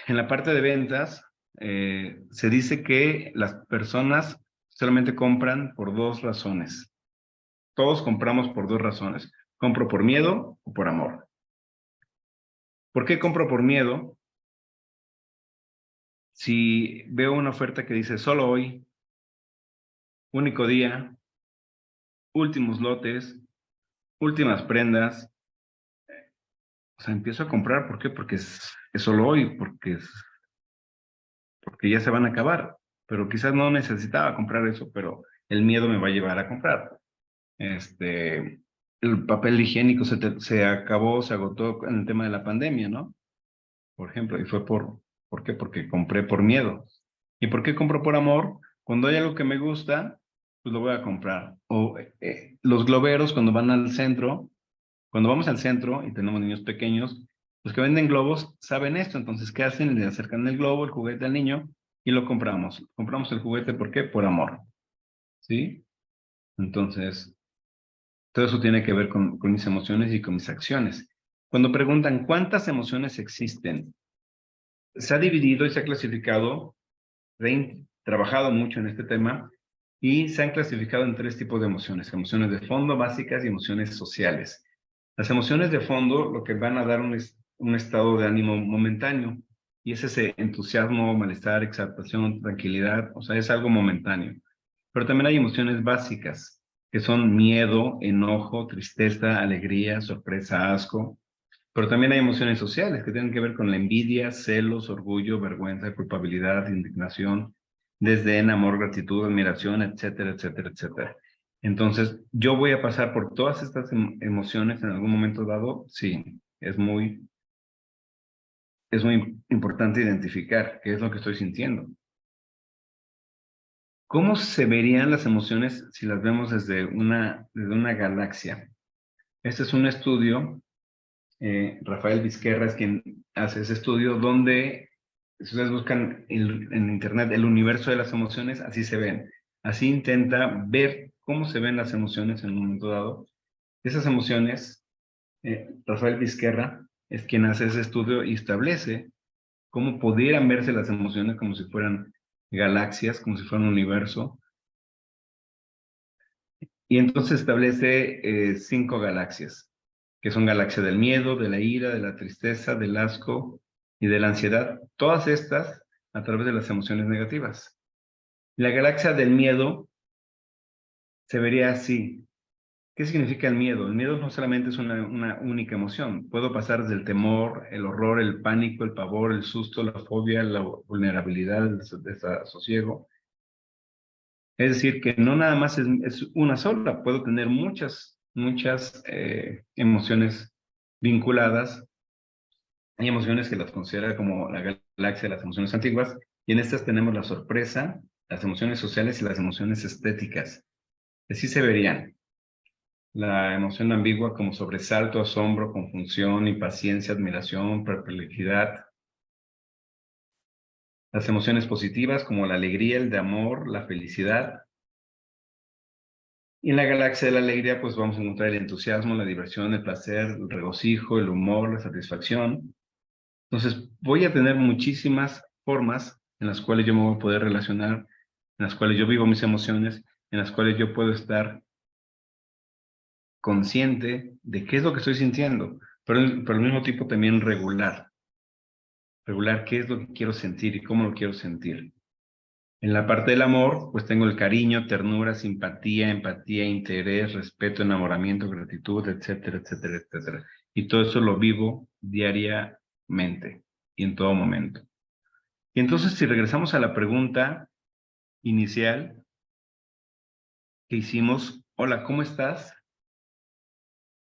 En la parte de ventas, se dice que las personas solamente compran por dos razones. Todos compramos por dos razones. Compro por miedo o por amor. ¿Por qué compro por miedo? Si veo una oferta que dice solo hoy, único día, últimos lotes, últimas prendas, o sea, empiezo a comprar. ¿Por qué? Porque es solo hoy, porque ya se van a acabar. Pero quizás no necesitaba comprar eso, pero el miedo me va a llevar a comprar. El papel higiénico se acabó, se agotó en el tema de la pandemia, ¿no? Por ejemplo, y fue ¿por qué? Porque compré por miedo. ¿Y por qué compro por amor? Cuando hay algo que me gusta, pues lo voy a comprar. O los globeros cuando van al centro, cuando vamos al centro y tenemos niños pequeños, los que venden globos saben esto. Entonces, ¿qué hacen? Le acercan el globo, el juguete al niño y lo compramos. Compramos el juguete, ¿por qué? Por amor. ¿Sí? Entonces, todo eso tiene que ver con mis emociones y con mis acciones. Cuando preguntan cuántas emociones existen, se ha dividido y se ha clasificado, trabajado mucho en este tema, y se han clasificado en tres tipos de emociones: emociones de fondo básicas y emociones sociales. Las emociones de fondo lo que van a dar un estado de ánimo momentáneo, y es ese entusiasmo, malestar, exaltación, tranquilidad, o sea, es algo momentáneo. Pero también hay emociones básicas, que son miedo, enojo, tristeza, alegría, sorpresa, asco. Pero también hay emociones sociales que tienen que ver con la envidia, celos, orgullo, vergüenza, culpabilidad, indignación, desdén, amor, gratitud, admiración, etcétera, etcétera, etcétera. Entonces, yo voy a pasar por todas estas emociones en algún momento dado. Sí, es muy importante identificar qué es lo que estoy sintiendo. ¿Cómo se verían las emociones si las vemos desde una galaxia? Este es un estudio, Rafael Vizquerra es quien hace ese estudio, donde si ustedes buscan en internet el universo de las emociones, así se ven. Así intenta ver cómo se ven las emociones en un momento dado. Esas emociones, Rafael Vizquerra es quien hace ese estudio y establece cómo pudieran verse las emociones como si fueran galaxias, como si fueran un universo. Y entonces establece 5 galaxias, que son galaxia del miedo, de la ira, de la tristeza, del asco y de la ansiedad. Todas estas a través de las emociones negativas. La galaxia del miedo se vería así. ¿Qué significa el miedo? El miedo no solamente es una única emoción. Puedo pasar desde el temor, el horror, el pánico, el pavor, el susto, la fobia, la vulnerabilidad, el desasosiego. Es decir, que no nada más es una sola, puedo tener muchas emociones vinculadas. Hay emociones que las considera como la galaxia de las emociones antiguas, y en estas tenemos la sorpresa, las emociones sociales y las emociones estéticas. Así se verían. La emoción ambigua como sobresalto, asombro, confusión, impaciencia, admiración, perplejidad. Las emociones positivas como la alegría, el de amor, la felicidad. Y en la galaxia de la alegría, pues vamos a encontrar el entusiasmo, la diversión, el placer, el regocijo, el humor, la satisfacción. Entonces, voy a tener muchísimas formas en las cuales yo me voy a poder relacionar, en las cuales yo vivo mis emociones, en las cuales yo puedo estar consciente de qué es lo que estoy sintiendo, pero al mismo tiempo también regular qué es lo que quiero sentir y cómo lo quiero sentir. En la parte del amor, pues tengo el cariño, ternura, simpatía, empatía, interés, respeto, enamoramiento, gratitud, etcétera, etcétera, etcétera. Y todo eso lo vivo diariamente y en todo momento. Y entonces, si regresamos a la pregunta inicial que hicimos, hola, ¿cómo estás?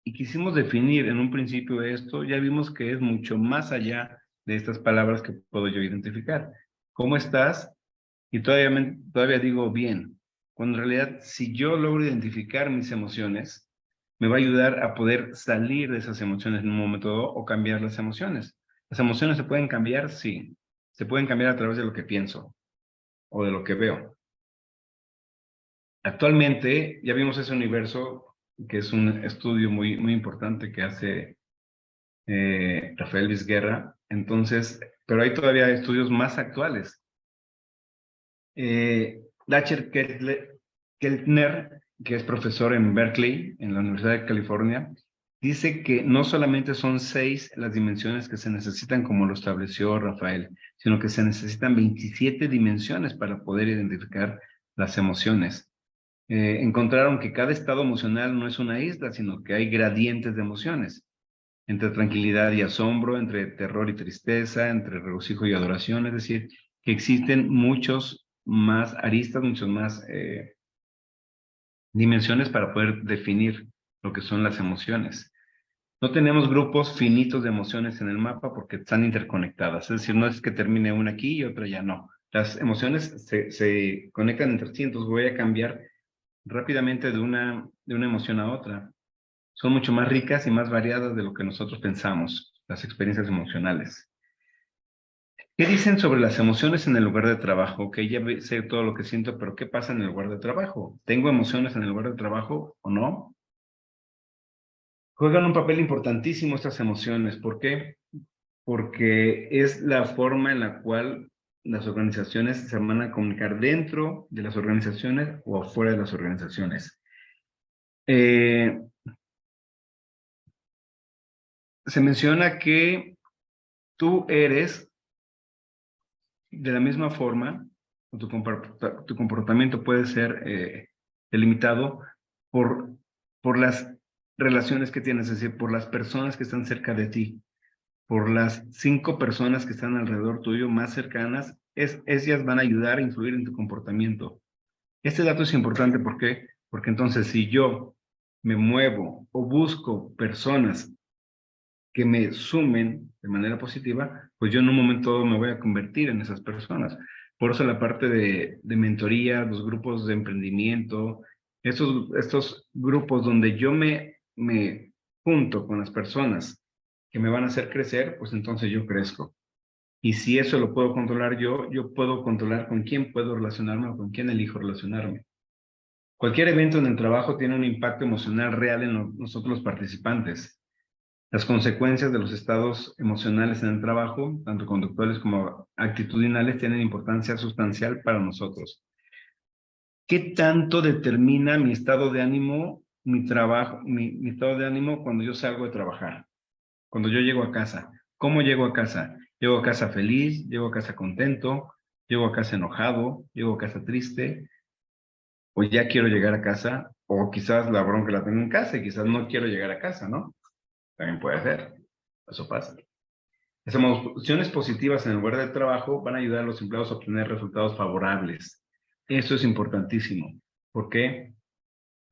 Y quisimos definir en un principio esto, ya vimos que es mucho más allá de estas palabras que puedo yo identificar. ¿Cómo estás? Y todavía digo bien, cuando en realidad si yo logro identificar mis emociones, me va a ayudar a poder salir de esas emociones en un momento dado o cambiar las emociones. ¿Las emociones se pueden cambiar? Sí. Se pueden cambiar a través de lo que pienso o de lo que veo. Actualmente ya vimos ese universo, que es un estudio muy importante que hace Rafael Vizquerra. Entonces, pero hay todavía estudios más actuales. Dacher Keltner, que es profesor en Berkeley, en la Universidad de California, dice que no solamente son 6 las dimensiones que se necesitan como lo estableció Rafael, sino que se necesitan 27 dimensiones para poder identificar las emociones. Encontraron que cada estado emocional no es una isla, sino que hay gradientes de emociones, entre tranquilidad y asombro, entre terror y tristeza, entre regocijo y adoración, es decir, que existen muchos más aristas, muchas más dimensiones para poder definir lo que son las emociones. No tenemos grupos finitos de emociones en el mapa porque están interconectadas, es decir, no es que termine una aquí y otra ya no. Las emociones se conectan entre sí, entonces voy a cambiar rápidamente de una emoción a otra. Son mucho más ricas y más variadas de lo que nosotros pensamos, las experiencias emocionales. ¿Qué dicen sobre las emociones en el lugar de trabajo? Ok, ya sé todo lo que siento, pero ¿qué pasa en el lugar de trabajo? ¿Tengo emociones en el lugar de trabajo o no? Juegan un papel importantísimo estas emociones. ¿Por qué? Porque es la forma en la cual las organizaciones se van a comunicar dentro de las organizaciones o afuera de las organizaciones. Se menciona que tú eres de la misma forma, tu comportamiento puede ser delimitado por las relaciones que tienes, es decir, por las personas que están cerca de ti, por las 5 personas que están alrededor tuyo más cercanas, ellas van a ayudar a influir en tu comportamiento. Este dato es importante, ¿por qué? Porque entonces si yo me muevo o busco personas que me sumen de manera positiva, pues yo en un momento dado me voy a convertir en esas personas. Por eso la parte de mentoría, los grupos de emprendimiento, estos grupos donde yo me junto con las personas que me van a hacer crecer, pues entonces yo crezco. Y si eso lo puedo controlar yo puedo controlar con quién puedo relacionarme o con quién elijo relacionarme. Cualquier evento en el trabajo tiene un impacto emocional real en nosotros los participantes. Las consecuencias de los estados emocionales en el trabajo, tanto conductuales como actitudinales, tienen importancia sustancial para nosotros. ¿Qué tanto determina mi estado de ánimo, mi trabajo, mi estado de ánimo cuando yo salgo de trabajar? Cuando yo llego a casa. ¿Cómo llego a casa? Llego a casa feliz, llego a casa contento, llego a casa enojado, llego a casa triste, o ya quiero llegar a casa, o quizás la bronca la tengo en casa y quizás no quiero llegar a casa, ¿no? También puede ser. Eso pasa. Las emociones positivas en el lugar de trabajo van a ayudar a los empleados a obtener resultados favorables. Eso es importantísimo. ¿Por qué?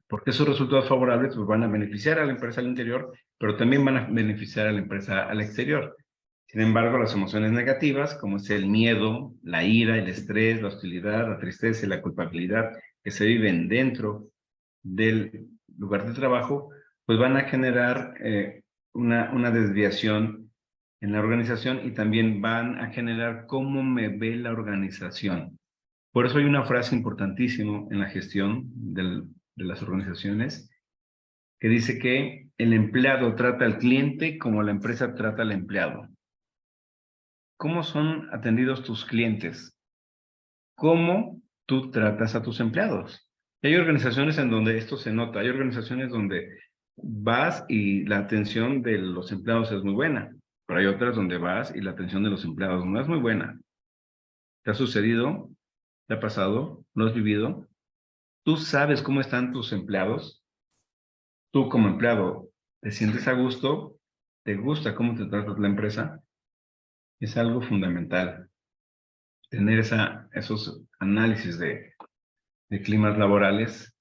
Porque esos resultados favorables pues, van a beneficiar a la empresa al interior, pero también van a beneficiar a la empresa al exterior. Sin embargo, las emociones negativas, como es el miedo, la ira, el estrés, la hostilidad, la tristeza y la culpabilidad que se viven dentro del lugar de trabajo, pues van a generar una desviación en la organización y también van a generar cómo me ve la organización. Por eso hay una frase importantísima en la gestión de las organizaciones que dice que el empleado trata al cliente como la empresa trata al empleado. ¿Cómo son atendidos tus clientes? ¿Cómo tú tratas a tus empleados? Y hay organizaciones en donde esto se nota. Hay organizaciones donde vas y la atención de los empleados es muy buena, pero hay otras donde vas y la atención de los empleados no es muy buena. ¿Te ha sucedido? ¿Te ha pasado? ¿Lo has vivido? ¿Tú sabes cómo están tus empleados? Tú como empleado, ¿te sientes a gusto? ¿Te gusta cómo te trata la empresa? Es algo fundamental tener esos análisis de climas laborales.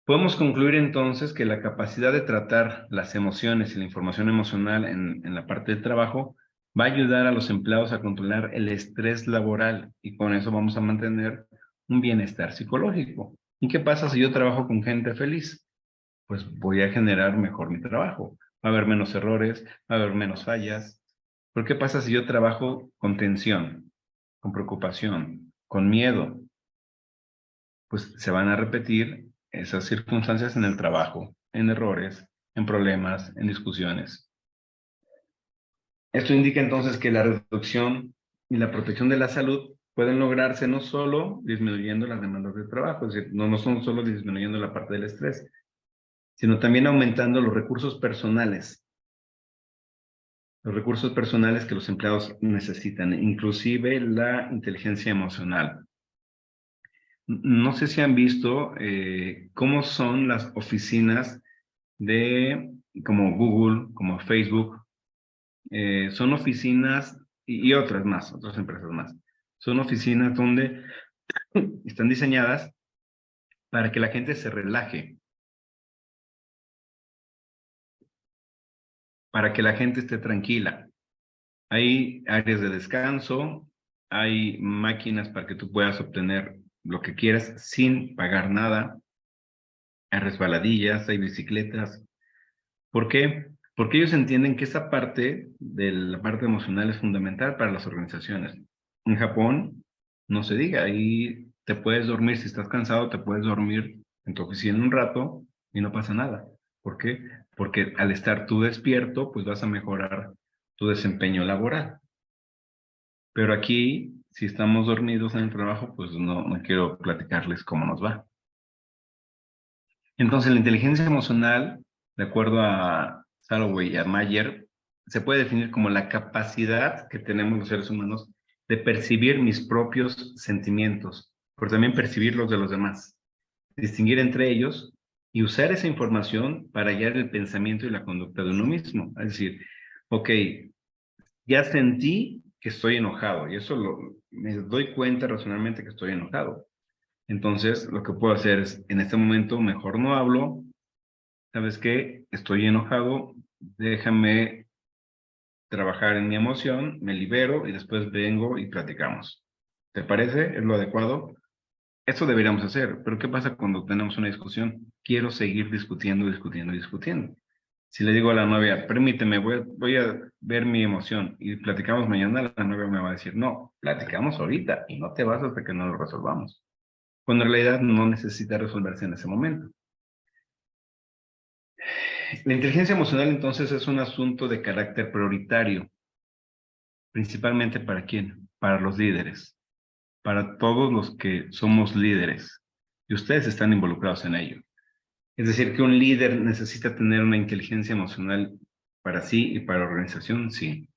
Podemos concluir entonces que la capacidad de tratar las emociones y la información emocional en la parte del trabajo va a ayudar a los empleados a controlar el estrés laboral y con eso vamos a mantener un bienestar psicológico. ¿Y qué pasa si yo trabajo con gente feliz? Pues voy a generar mejor mi trabajo. Va a haber menos errores, va a haber menos fallas. ¿Pero qué pasa si yo trabajo con tensión, con preocupación, con miedo? Pues se van a repetir esas circunstancias en el trabajo, en errores, en problemas, en discusiones. Esto indica entonces que la reducción y la protección de la salud pueden lograrse no solo disminuyendo las demandas de trabajo, es decir, no son solo disminuyendo la parte del estrés, sino también aumentando los recursos personales que los empleados necesitan, inclusive la inteligencia emocional. No sé si han visto cómo son las oficinas como Google, como Facebook. Son oficinas y otras más, otras empresas más. Son oficinas donde están diseñadas para que la gente se relaje, para que la gente esté tranquila. Hay áreas de descanso, hay máquinas para que tú puedas obtener lo que quieras sin pagar nada. Hay resbaladillas, hay bicicletas. ¿Por qué? Porque ellos entienden que esa parte de la parte emocional es fundamental para las organizaciones. En Japón, no se diga, ahí te puedes dormir, si estás cansado, te puedes dormir en tu oficina un rato y no pasa nada. ¿Por qué? Porque al estar tú despierto, pues vas a mejorar tu desempeño laboral. Pero aquí, si estamos dormidos en el trabajo, pues no quiero platicarles cómo nos va. Entonces, la inteligencia emocional, de acuerdo a Salovey y a Mayer, se puede definir como la capacidad que tenemos los seres humanos de percibir mis propios sentimientos, pero también percibir los de los demás, distinguir entre ellos y usar esa información para guiar el pensamiento y la conducta de uno mismo. Es decir, ok, ya sentí que estoy enojado y eso me doy cuenta racionalmente que estoy enojado. Entonces, lo que puedo hacer es, en este momento, mejor no hablo. ¿Sabes qué? Estoy enojado, déjame trabajar en mi emoción, me libero y después vengo y platicamos. ¿Te parece? ¿Es lo adecuado? Eso deberíamos hacer, pero ¿qué pasa cuando tenemos una discusión? Quiero seguir discutiendo, discutiendo, discutiendo. Si le digo a la novia, permíteme, voy a ver mi emoción y platicamos mañana, la novia me va a decir, no, platicamos ahorita y no te vas hasta que no lo resolvamos. Cuando en realidad no necesita resolverse en ese momento. La inteligencia emocional entonces es un asunto de carácter prioritario, principalmente ¿para quién? Para los líderes, para todos los que somos líderes y ustedes están involucrados en ello. Es decir, que un líder necesita tener una inteligencia emocional para sí y para la organización, sí.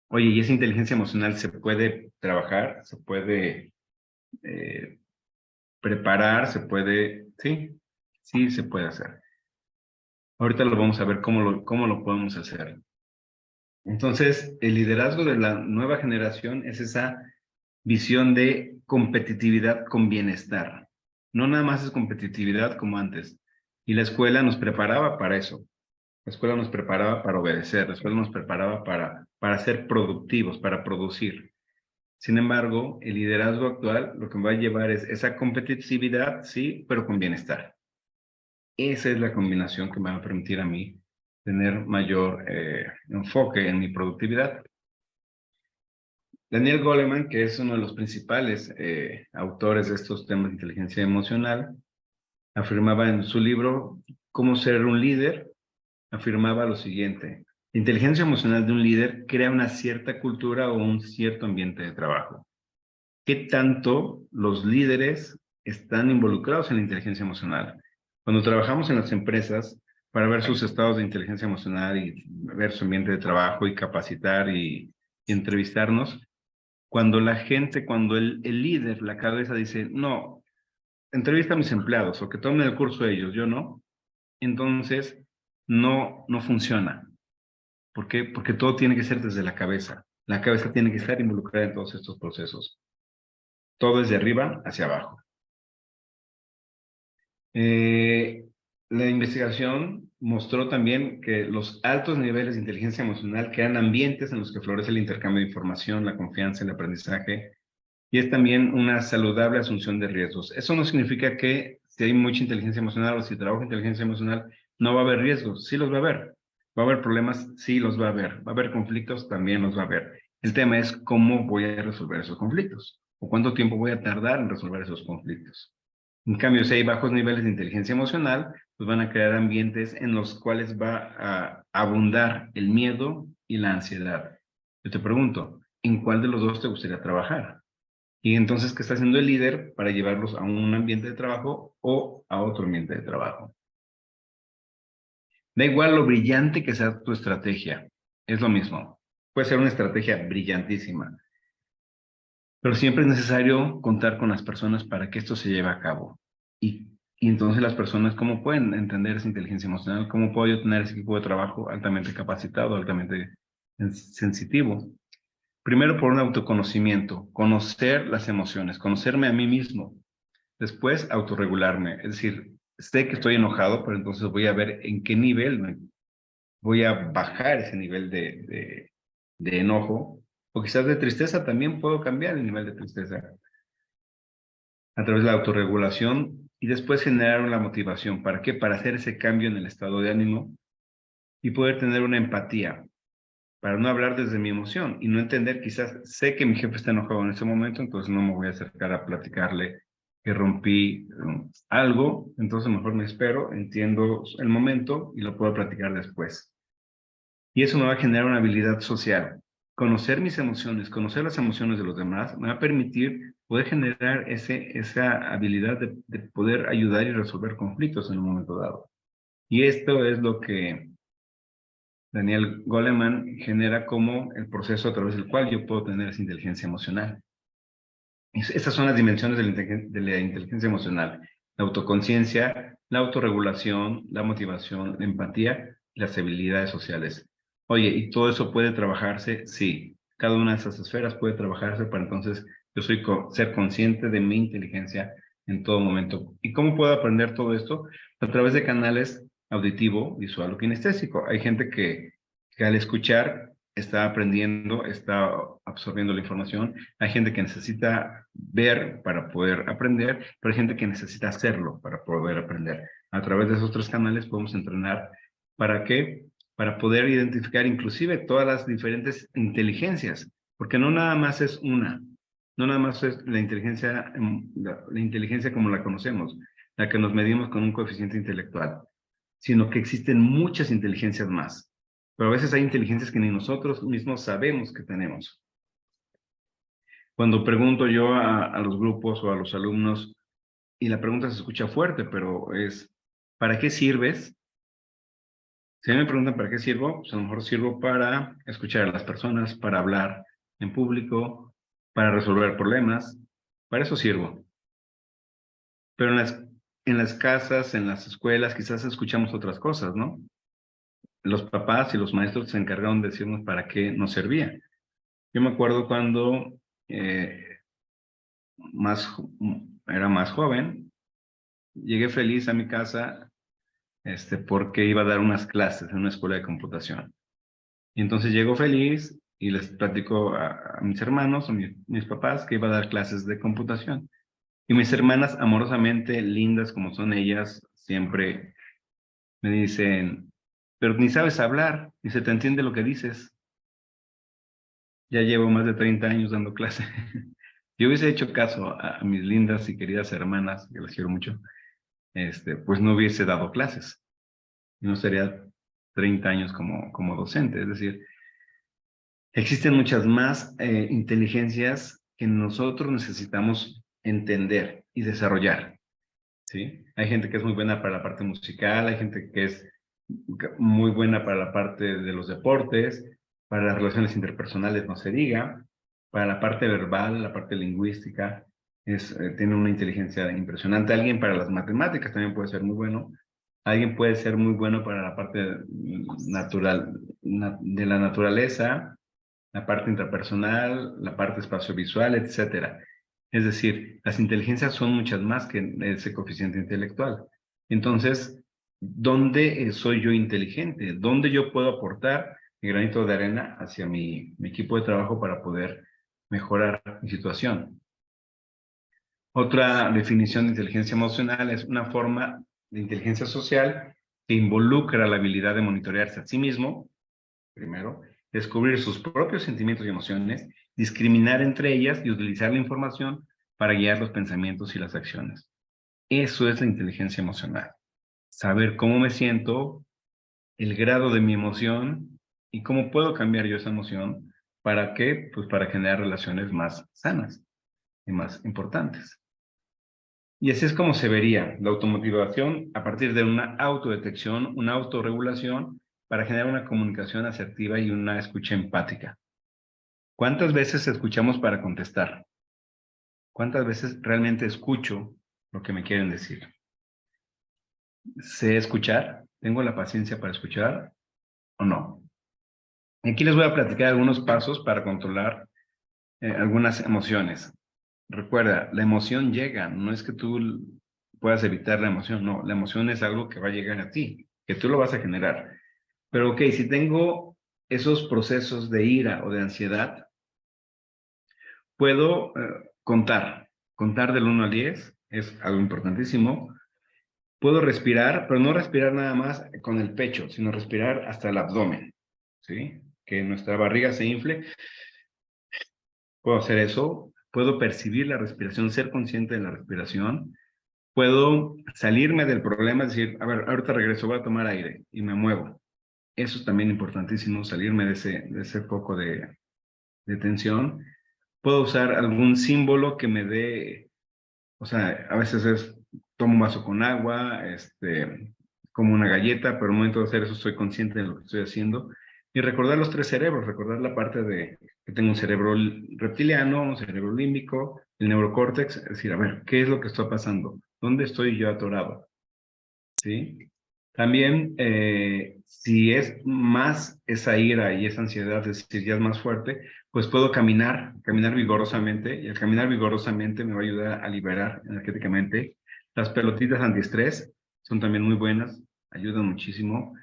Oye, ¿y esa inteligencia emocional se puede trabajar? ¿Se puede preparar? ¿Se puede? Sí, sí se puede hacer. Ahorita lo vamos a ver cómo lo podemos hacer. Entonces, el liderazgo de la nueva generación es esa visión de competitividad con bienestar. No nada más es competitividad como antes. Y la escuela nos preparaba para eso. La escuela nos preparaba para obedecer, la escuela nos preparaba para ser productivos, para producir. Sin embargo, el liderazgo actual lo que va a llevar es esa competitividad, sí, pero con bienestar. Esa es la combinación que me va a permitir a mí tener mayor enfoque en mi productividad. Daniel Goleman, que es uno de los principales autores de estos temas de inteligencia emocional, afirmaba en su libro Cómo ser un líder, afirmaba lo siguiente: la inteligencia emocional de un líder crea una cierta cultura o un cierto ambiente de trabajo. ¿Qué tanto los líderes están involucrados en la inteligencia emocional? Cuando trabajamos en las empresas, para ver sus estados de inteligencia emocional y ver su ambiente de trabajo y capacitar y entrevistarnos, cuando la gente, cuando el líder, la cabeza dice, no, entrevista a mis empleados o que tomen el curso ellos, yo no, entonces no funciona. ¿Por qué? Porque todo tiene que ser desde la cabeza. La cabeza tiene que estar involucrada en todos estos procesos. Todo es de arriba hacia abajo. La investigación mostró también que los altos niveles de inteligencia emocional crean ambientes en los que florece el intercambio de información, la confianza, el aprendizaje, y es también una saludable asunción de riesgos. Eso no significa que si hay mucha inteligencia emocional o si trabajo inteligencia emocional, no va a haber riesgos. Sí los va a haber. Va a haber problemas, sí los va a haber. Va a haber conflictos, también los va a haber. El tema es cómo voy a resolver esos conflictos o cuánto tiempo voy a tardar en resolver esos conflictos. En cambio, si hay bajos niveles de inteligencia emocional, pues van a crear ambientes en los cuales va a abundar el miedo y la ansiedad. Yo te pregunto, ¿en cuál de los dos te gustaría trabajar? Y entonces, ¿qué está haciendo el líder para llevarlos a un ambiente de trabajo o a otro ambiente de trabajo? Da igual lo brillante que sea tu estrategia, es lo mismo. Puede ser una estrategia brillantísima, pero siempre es necesario contar con las personas para que esto se lleve a cabo. Y entonces las personas, ¿cómo pueden entender esa inteligencia emocional? ¿Cómo puedo yo tener ese equipo de trabajo altamente capacitado, altamente sensitivo? Primero por un autoconocimiento, conocer las emociones, conocerme a mí mismo. Después autorregularme, es decir, sé que estoy enojado, pero entonces voy a ver en qué nivel voy a bajar ese nivel de enojo, o quizás de tristeza también puedo cambiar el nivel de tristeza a través de la autorregulación y después generar una motivación. ¿Para qué? Para hacer ese cambio en el estado de ánimo y poder tener una empatía, para no hablar desde mi emoción y no entender, quizás sé que mi jefe está enojado en ese momento, entonces no me voy a acercar a platicarle que rompí algo, entonces mejor me espero, entiendo el momento y lo puedo platicar después. Y eso me va a generar una habilidad social. Conocer mis emociones, conocer las emociones de los demás, me va a permitir poder generar esa habilidad de poder ayudar y resolver conflictos en un momento dado. Y esto es lo que Daniel Goleman genera como el proceso a través del cual yo puedo tener esa inteligencia emocional. Esas son las dimensiones de la inteligencia emocional. la autoconciencia, la autorregulación, la motivación, la empatía y las habilidades sociales. Oye, ¿y todo eso puede trabajarse? Sí, cada una de esas esferas puede trabajarse para entonces yo ser consciente de mi inteligencia en todo momento. ¿Y cómo puedo aprender todo esto? A través de canales auditivo, visual o kinestésico. Hay gente que al escuchar está aprendiendo, está absorbiendo la información. Hay gente que necesita ver para poder aprender, pero hay gente que necesita hacerlo para poder aprender. A través de esos 3 canales podemos entrenar. ¿Para qué? Para poder identificar inclusive todas las diferentes inteligencias, porque no nada más es una, no nada más es la inteligencia, la inteligencia como la conocemos, la que nos medimos con un coeficiente intelectual, sino que existen muchas inteligencias más. Pero a veces hay inteligencias que ni nosotros mismos sabemos que tenemos. Cuando pregunto yo a los grupos o a los alumnos, y la pregunta se escucha fuerte, pero es, ¿para qué sirves? Si a mí me preguntan para qué sirvo, pues a lo mejor sirvo para escuchar a las personas, para hablar en público, para resolver problemas. Para eso sirvo. Pero en las casas, en las escuelas, quizás escuchamos otras cosas, ¿no? Los papás y los maestros se encargaron de decirnos para qué nos servía. Yo me acuerdo cuando era más joven, llegué feliz a mi casa porque iba a dar unas clases en una escuela de computación. Y entonces llego feliz y les platico a mis hermanos, mis papás, que iba a dar clases de computación. Y mis hermanas, amorosamente lindas como son ellas, siempre me dicen, pero ni sabes hablar, ni se te entiende lo que dices. Ya llevo más de 30 años dando clase. Si hubiese hecho caso a mis lindas y queridas hermanas, que las quiero mucho, pues no hubiese dado clases. No sería 30 años como docente. Es decir, existen muchas más inteligencias que nosotros necesitamos entender y desarrollar, ¿sí? Hay gente que es muy buena para la parte musical, hay gente que es muy buena para la parte de los deportes, para las relaciones interpersonales no se diga, para la parte verbal, la parte lingüística, tiene una inteligencia impresionante. Alguien para las matemáticas también puede ser muy bueno. Alguien puede ser muy bueno para la parte natural, de la naturaleza, la parte interpersonal, la parte espaciovisual, etcétera. Es decir, las inteligencias son muchas más que ese coeficiente intelectual. Entonces, ¿dónde soy yo inteligente? ¿Dónde yo puedo aportar mi granito de arena hacia mi equipo de trabajo para poder mejorar mi situación? Otra definición de inteligencia emocional es una forma de inteligencia social que involucra la habilidad de monitorearse a sí mismo, primero, descubrir sus propios sentimientos y emociones, discriminar entre ellas y utilizar la información para guiar los pensamientos y las acciones. Eso es la inteligencia emocional. Saber cómo me siento, el grado de mi emoción y cómo puedo cambiar yo esa emoción. ¿Para qué? Pues para generar relaciones más sanas y más importantes. Y así es como se vería la automotivación a partir de una autodetección, una autorregulación para generar una comunicación asertiva y una escucha empática. ¿Cuántas veces escuchamos para contestar? ¿Cuántas veces realmente escucho lo que me quieren decir? ¿Sé escuchar? ¿Tengo la paciencia para escuchar o no? Aquí les voy a platicar algunos pasos para controlar algunas emociones. Recuerda, la emoción llega, no es que tú puedas evitar la emoción, no, la emoción es algo que va a llegar a ti, que tú lo vas a generar. Pero ok, si tengo esos procesos de ira o de ansiedad, puedo contar del 1 al 10, es algo importantísimo. Puedo respirar, pero no respirar nada más con el pecho, sino respirar hasta el abdomen, ¿sí? Que nuestra barriga se infle. Puedo hacer eso, puedo percibir la respiración, ser consciente de la respiración. Puedo salirme del problema, decir, a ver, ahorita regreso, voy a tomar aire y me muevo. Eso es también importantísimo, salirme de ese foco de tensión. Puedo usar algún símbolo que me dé, o sea, a veces tomo un vaso con agua, como una galleta, pero al momento de hacer eso estoy consciente de lo que estoy haciendo. Y recordar los 3 cerebros, recordar la parte de que tengo un cerebro reptiliano, un cerebro límbico, el neurocórtex, es decir, a ver, ¿qué es lo que está pasando? ¿Dónde estoy yo atorado? ¿Sí? También, si es más esa ira y esa ansiedad, es decir, ya es más fuerte, pues puedo caminar vigorosamente, y el caminar vigorosamente me va a ayudar a liberar energéticamente. Las pelotitas antiestrés son también muy buenas, ayudan muchísimo.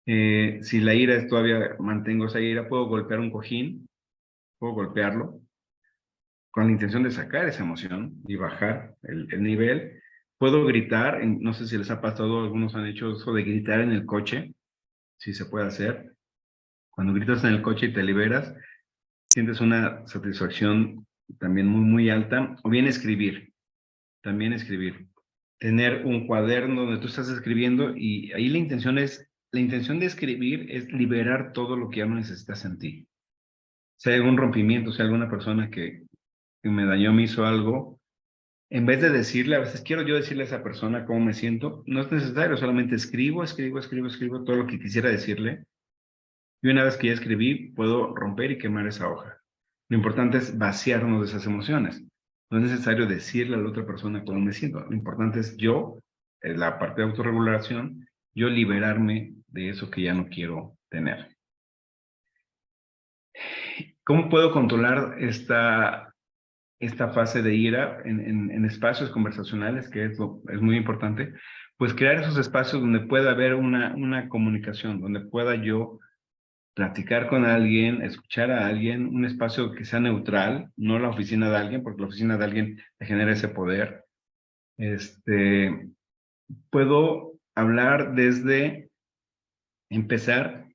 Si la ira es todavía, mantengo esa ira, puedo golpear un cojín, puedo golpearlo, con la intención de sacar esa emoción y bajar el nivel. Puedo gritar, no sé si les ha pasado, algunos han hecho eso de gritar en el coche, si se puede hacer. Cuando gritas en el coche y te liberas, sientes una satisfacción también muy, muy alta. O bien escribir, también escribir. Tener un cuaderno donde tú estás escribiendo y ahí la intención de escribir es liberar todo lo que ya no necesitas en ti. Si hay algún rompimiento, si hay alguna persona que me dañó, me hizo algo, en vez de decirle, a veces quiero yo decirle a esa persona cómo me siento, no es necesario, solamente escribo todo lo que quisiera decirle. Y una vez que ya escribí, puedo romper y quemar esa hoja. Lo importante es vaciarnos de esas emociones. No es necesario decirle a la otra persona cómo me siento. Lo importante es yo, en la parte de autorregulación, yo liberarme de eso que ya no quiero tener. ¿Cómo puedo controlar esta fase de ira en espacios conversacionales, que es muy importante? Pues crear esos espacios donde pueda haber una comunicación, donde pueda yo platicar con alguien, escuchar a alguien, un espacio que sea neutral, no la oficina de alguien, porque la oficina de alguien te genera ese poder. Puedo hablar desde empezar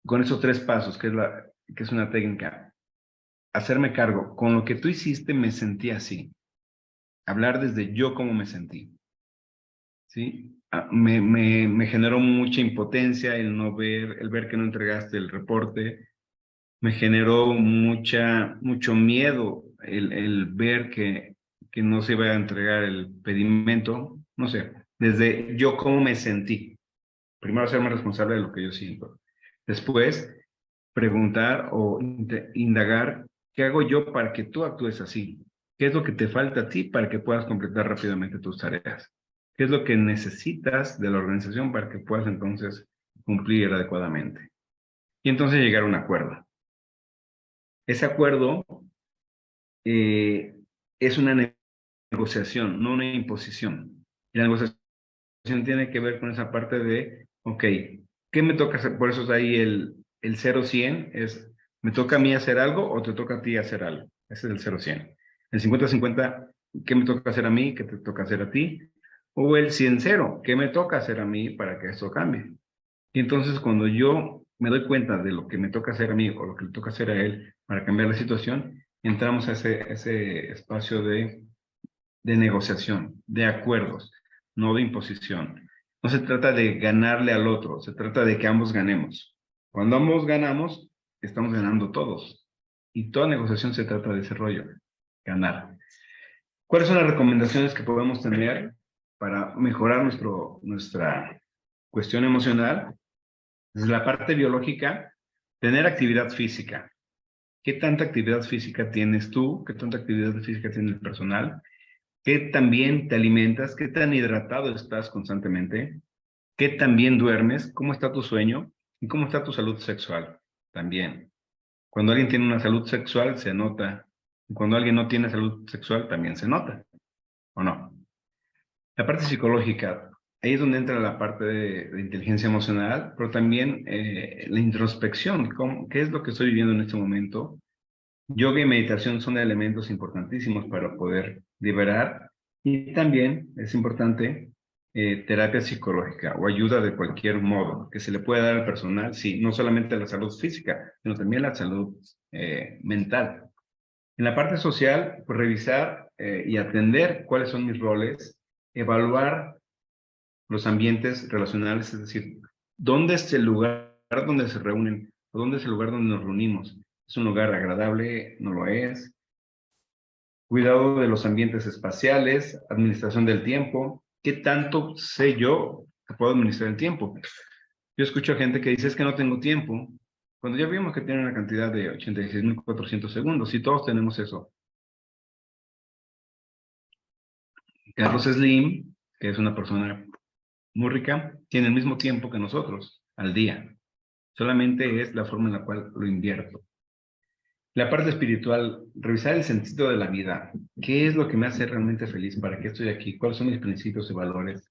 con esos 3 pasos, que es una técnica. Hacerme cargo. Con lo que tú hiciste me sentí así. Hablar desde yo cómo me sentí. ¿Sí? Me generó mucha impotencia el ver que no entregaste el reporte. Me generó mucho miedo el ver que no se iba a entregar el pedimento. No sé, desde yo cómo me sentí. Primero hacerme responsable de lo que yo siento. Después, preguntar o indagar qué hago yo para que tú actúes así. ¿Qué es lo que te falta a ti para que puedas completar rápidamente tus tareas? ¿Qué es lo que necesitas de la organización para que puedas entonces cumplir adecuadamente? Y entonces llegar a un acuerdo. Ese acuerdo es una negociación, no una imposición. Y la negociación tiene que ver con esa parte de, ok, ¿qué me toca hacer? Por eso es ahí el 0-100, es, ¿me toca a mí hacer algo o te toca a ti hacer algo? Ese es el 0-100. El 50-50, ¿qué me toca hacer a mí? ¿Qué te toca hacer a ti? O el 100-0, ¿qué me toca hacer a mí para que esto cambie? Y entonces cuando yo me doy cuenta de lo que me toca hacer a mí o lo que le toca hacer a él para cambiar la situación, entramos a ese espacio de negociación, de acuerdos, no de imposición. No se trata de ganarle al otro, se trata de que ambos ganemos. Cuando ambos ganamos, estamos ganando todos. Y toda negociación se trata de ese rollo, ganar. ¿Cuáles son las recomendaciones que podemos tener para mejorar nuestra cuestión emocional? Desde la parte biológica, tener actividad física. ¿Qué tanta actividad física tienes tú? ¿Qué tanta actividad física tiene el personal? ¿Qué tan bien te alimentas? ¿Qué tan hidratado estás constantemente? ¿Qué tan bien duermes? ¿Cómo está tu sueño? ¿Y cómo está tu salud sexual? También. Cuando alguien tiene una salud sexual, se nota. Y cuando alguien no tiene salud sexual, también se nota. ¿O no? La parte psicológica, ahí es donde entra la parte de inteligencia emocional, pero también la introspección. ¿Qué es lo que estoy viviendo en este momento? Yoga y meditación son elementos importantísimos para poder liberar, y también es importante terapia psicológica o ayuda de cualquier modo que se le pueda dar al personal, sí, no solamente la salud física, sino también la salud mental. En la parte social, pues revisar y atender cuáles son mis roles, evaluar los ambientes relacionales, es decir, ¿dónde es el lugar donde se reúnen? ¿O dónde es el lugar donde nos reunimos? ¿Es un lugar agradable? ¿No lo es? Cuidado de los ambientes espaciales, administración del tiempo. ¿Qué tanto sé yo que puedo administrar el tiempo? Yo escucho a gente que dice, es que no tengo tiempo. Cuando ya vimos que tiene una cantidad de 86.400 segundos, y todos tenemos eso. Carlos Slim, que es una persona muy rica, tiene el mismo tiempo que nosotros al día. Solamente es la forma en la cual lo invierto. La parte espiritual, revisar el sentido de la vida. ¿Qué es lo que me hace realmente feliz? ¿Para qué estoy aquí? ¿Cuáles son mis principios y valores?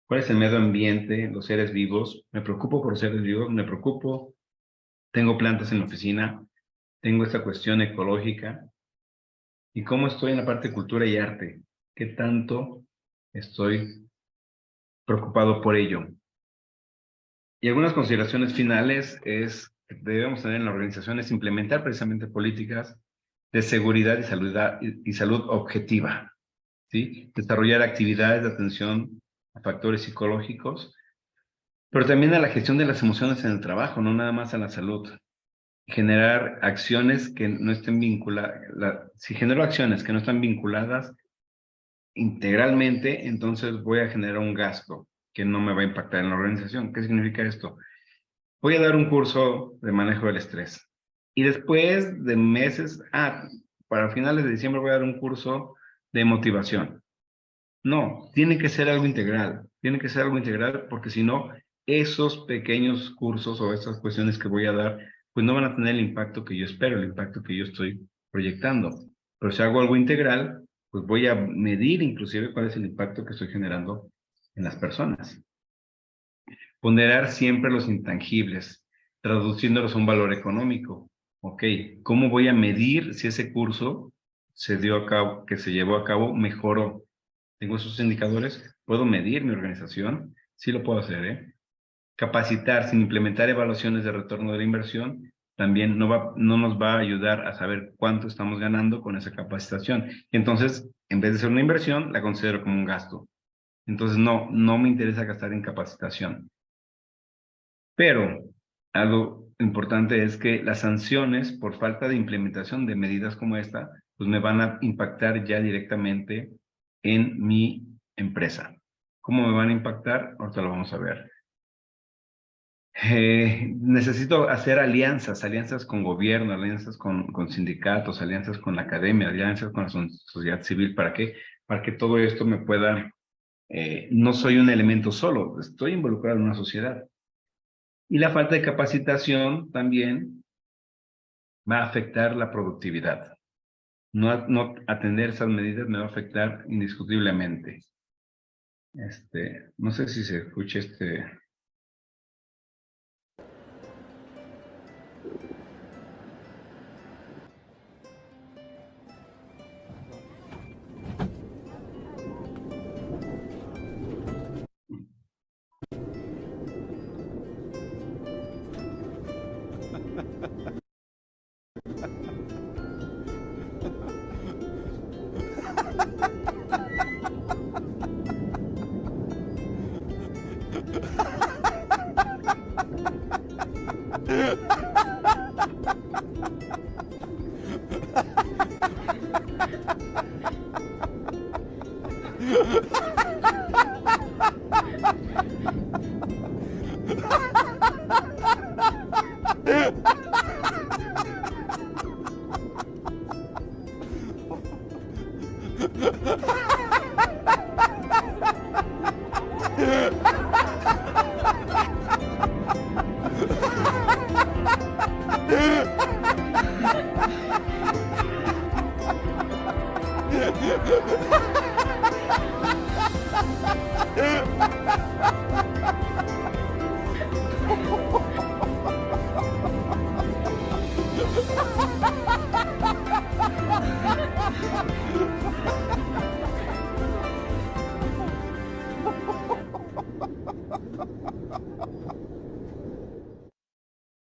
¿Cuál es el medio ambiente? ¿Los seres vivos? ¿Me preocupo por los seres vivos? ¿Me preocupo? ¿Tengo plantas en la oficina? ¿Tengo esta cuestión ecológica? ¿Y cómo estoy en la parte de cultura y arte? ¿Qué tanto estoy preocupado por ello? Y algunas consideraciones finales es que debemos tener en la organización es implementar precisamente políticas de seguridad y salud objetiva, ¿sí? Desarrollar actividades de atención a factores psicológicos, pero también a la gestión de las emociones en el trabajo, no nada más a la salud. Generar acciones que no estén vinculadas, si genero acciones que no están vinculadas integralmente, entonces voy a generar un gasto que no me va a impactar en la organización. ¿Qué significa esto? Voy a dar un curso de manejo del estrés. Y después de meses, para finales de diciembre voy a dar un curso de motivación. No, tiene que ser algo integral. Tiene que ser algo integral porque si no, esos pequeños cursos o esas cuestiones que voy a dar, pues no van a tener el impacto que yo espero, el impacto que yo estoy proyectando. Pero si hago algo integral, pues voy a medir inclusive cuál es el impacto que estoy generando en las personas. Ponderar siempre los intangibles, traduciéndolos a un valor económico. Ok, ¿cómo voy a medir si ese curso se llevó a cabo, mejoró? ¿Tengo esos indicadores? ¿Puedo medir mi organización? Sí lo puedo hacer, ¿eh? Capacitar sin implementar evaluaciones de retorno de la inversión también no nos va a ayudar a saber cuánto estamos ganando con esa capacitación. Entonces, en vez de ser una inversión, la considero como un gasto. Entonces, no me interesa gastar en capacitación. Pero algo importante es que las sanciones por falta de implementación de medidas como esta, pues me van a impactar ya directamente en mi empresa. ¿Cómo me van a impactar? Ahorita lo vamos a ver. Necesito hacer alianzas con gobierno, alianzas con sindicatos, alianzas con la academia, alianzas con la sociedad civil. ¿Para qué? Para que todo esto me pueda... no soy un elemento solo, estoy involucrado en una sociedad. Y la falta de capacitación también va a afectar la productividad. No atender esas medidas me va a afectar indiscutiblemente. No sé si se escucha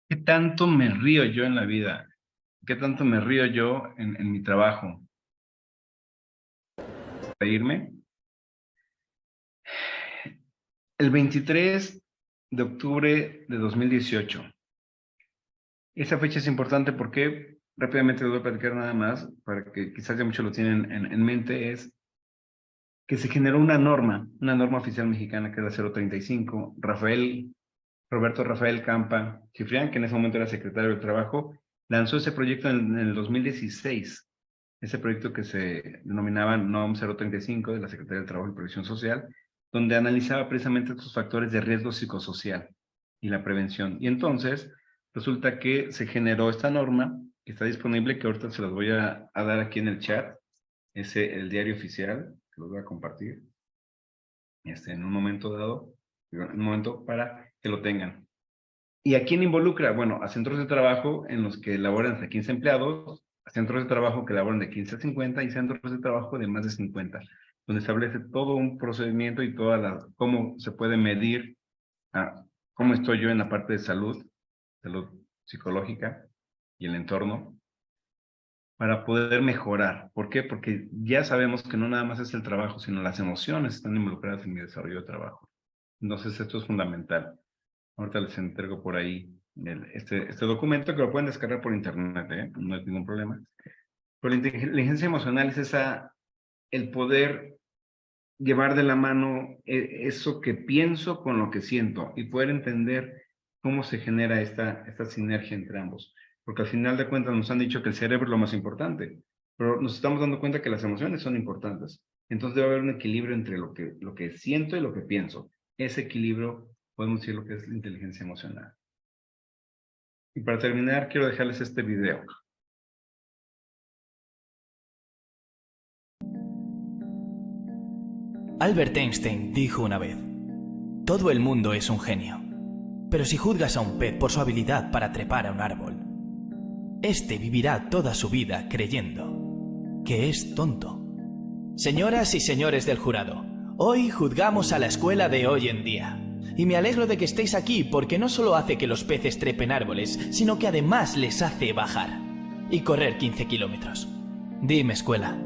¿Qué tanto me río yo en la vida? ¿Qué tanto me río yo en mi trabajo? ¿Reírme? El 23 de octubre de 2018. Esa fecha es importante porque, rápidamente les voy a platicar nada más, para que quizás ya muchos lo tienen en mente, es que se generó una norma oficial mexicana que es la 035. Roberto Rafael Campa Cifrián, que en ese momento era secretario del Trabajo, lanzó ese proyecto en el 2016. ese proyecto que se denominaba NOM 035 de la Secretaría del Trabajo y Previsión Social, donde analizaba precisamente estos factores de riesgo psicosocial y la prevención. Y entonces, resulta que se generó esta norma, que está disponible, que ahorita se las voy a dar aquí en el chat, el diario oficial, que los voy a compartir, en un momento dado, en un momento para que lo tengan. ¿Y a quién involucra? Bueno, a centros de trabajo en los que laboran hasta 15 empleados, a centros de trabajo que laboran de 15 a 50 y centros de trabajo de más de 50, donde establece todo un procedimiento y cómo se puede medir cómo estoy yo en la parte de salud psicológica y el entorno, para poder mejorar. ¿Por qué? Porque ya sabemos que no nada más es el trabajo, sino las emociones están involucradas en mi desarrollo de trabajo. Entonces esto es fundamental. Ahorita les entrego por ahí este documento, que lo pueden descargar por internet, no hay ningún problema. Pero la inteligencia emocional es el poder llevar de la mano eso que pienso con lo que siento y poder entender cómo se genera esta sinergia entre ambos. Porque al final de cuentas nos han dicho que el cerebro es lo más importante, pero nos estamos dando cuenta que las emociones son importantes. Entonces debe haber un equilibrio entre lo que siento y lo que pienso. Ese equilibrio podemos decir lo que es la inteligencia emocional. Y para terminar, quiero dejarles este video. Albert Einstein dijo una vez: todo el mundo es un genio, pero si juzgas a un pez por su habilidad para trepar a un árbol, este vivirá toda su vida creyendo que es tonto. Señoras y señores del jurado, hoy juzgamos a la escuela de hoy en día. Y me alegro de que estéis aquí porque no solo hace que los peces trepen árboles, sino que además les hace bajar y correr 15 kilómetros. Dime, escuela,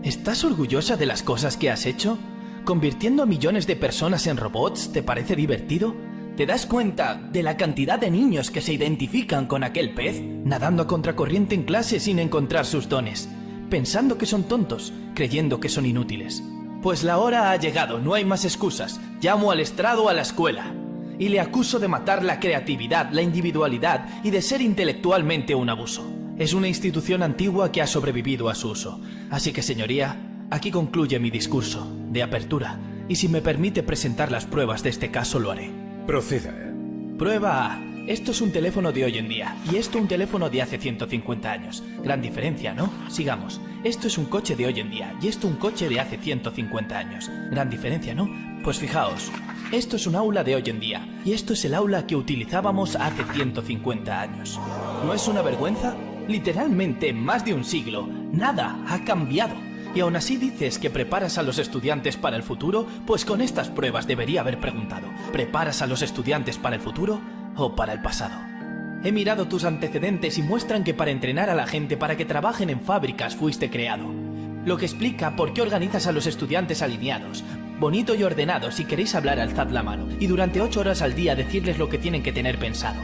¿estás orgullosa de las cosas que has hecho? ¿Convirtiendo a millones de personas en robots te parece divertido? ¿Te das cuenta de la cantidad de niños que se identifican con aquel pez, nadando a contracorriente en clase sin encontrar sus dones, pensando que son tontos, creyendo que son inútiles? Pues la hora ha llegado, no hay más excusas. Llamo al estrado a la escuela y le acuso de matar la creatividad, la individualidad y de ser intelectualmente un abuso. Es una institución antigua que ha sobrevivido a su uso. Así que, señoría, aquí concluye mi discurso de apertura y si me permite presentar las pruebas de este caso lo haré. Proceda. Prueba A. Esto es un teléfono de hoy en día y esto un teléfono de hace 150 años. Gran diferencia, ¿no? Sigamos. Esto es un coche de hoy en día y esto un coche de hace 150 años. Gran diferencia, ¿no? Pues fijaos, esto es un aula de hoy en día y esto es el aula que utilizábamos hace 150 años. ¿No es una vergüenza? Literalmente en más de un siglo, nada ha cambiado. Y aún así dices que preparas a los estudiantes para el futuro, pues con estas pruebas debería haber preguntado, ¿preparas a los estudiantes para el futuro o para el pasado? He mirado tus antecedentes y muestran que para entrenar a la gente para que trabajen en fábricas fuiste creado. Lo que explica por qué organizas a los estudiantes alineados, bonito y ordenado. Si queréis hablar, alzad la mano y durante 8 horas al día decirles lo que tienen que tener pensado.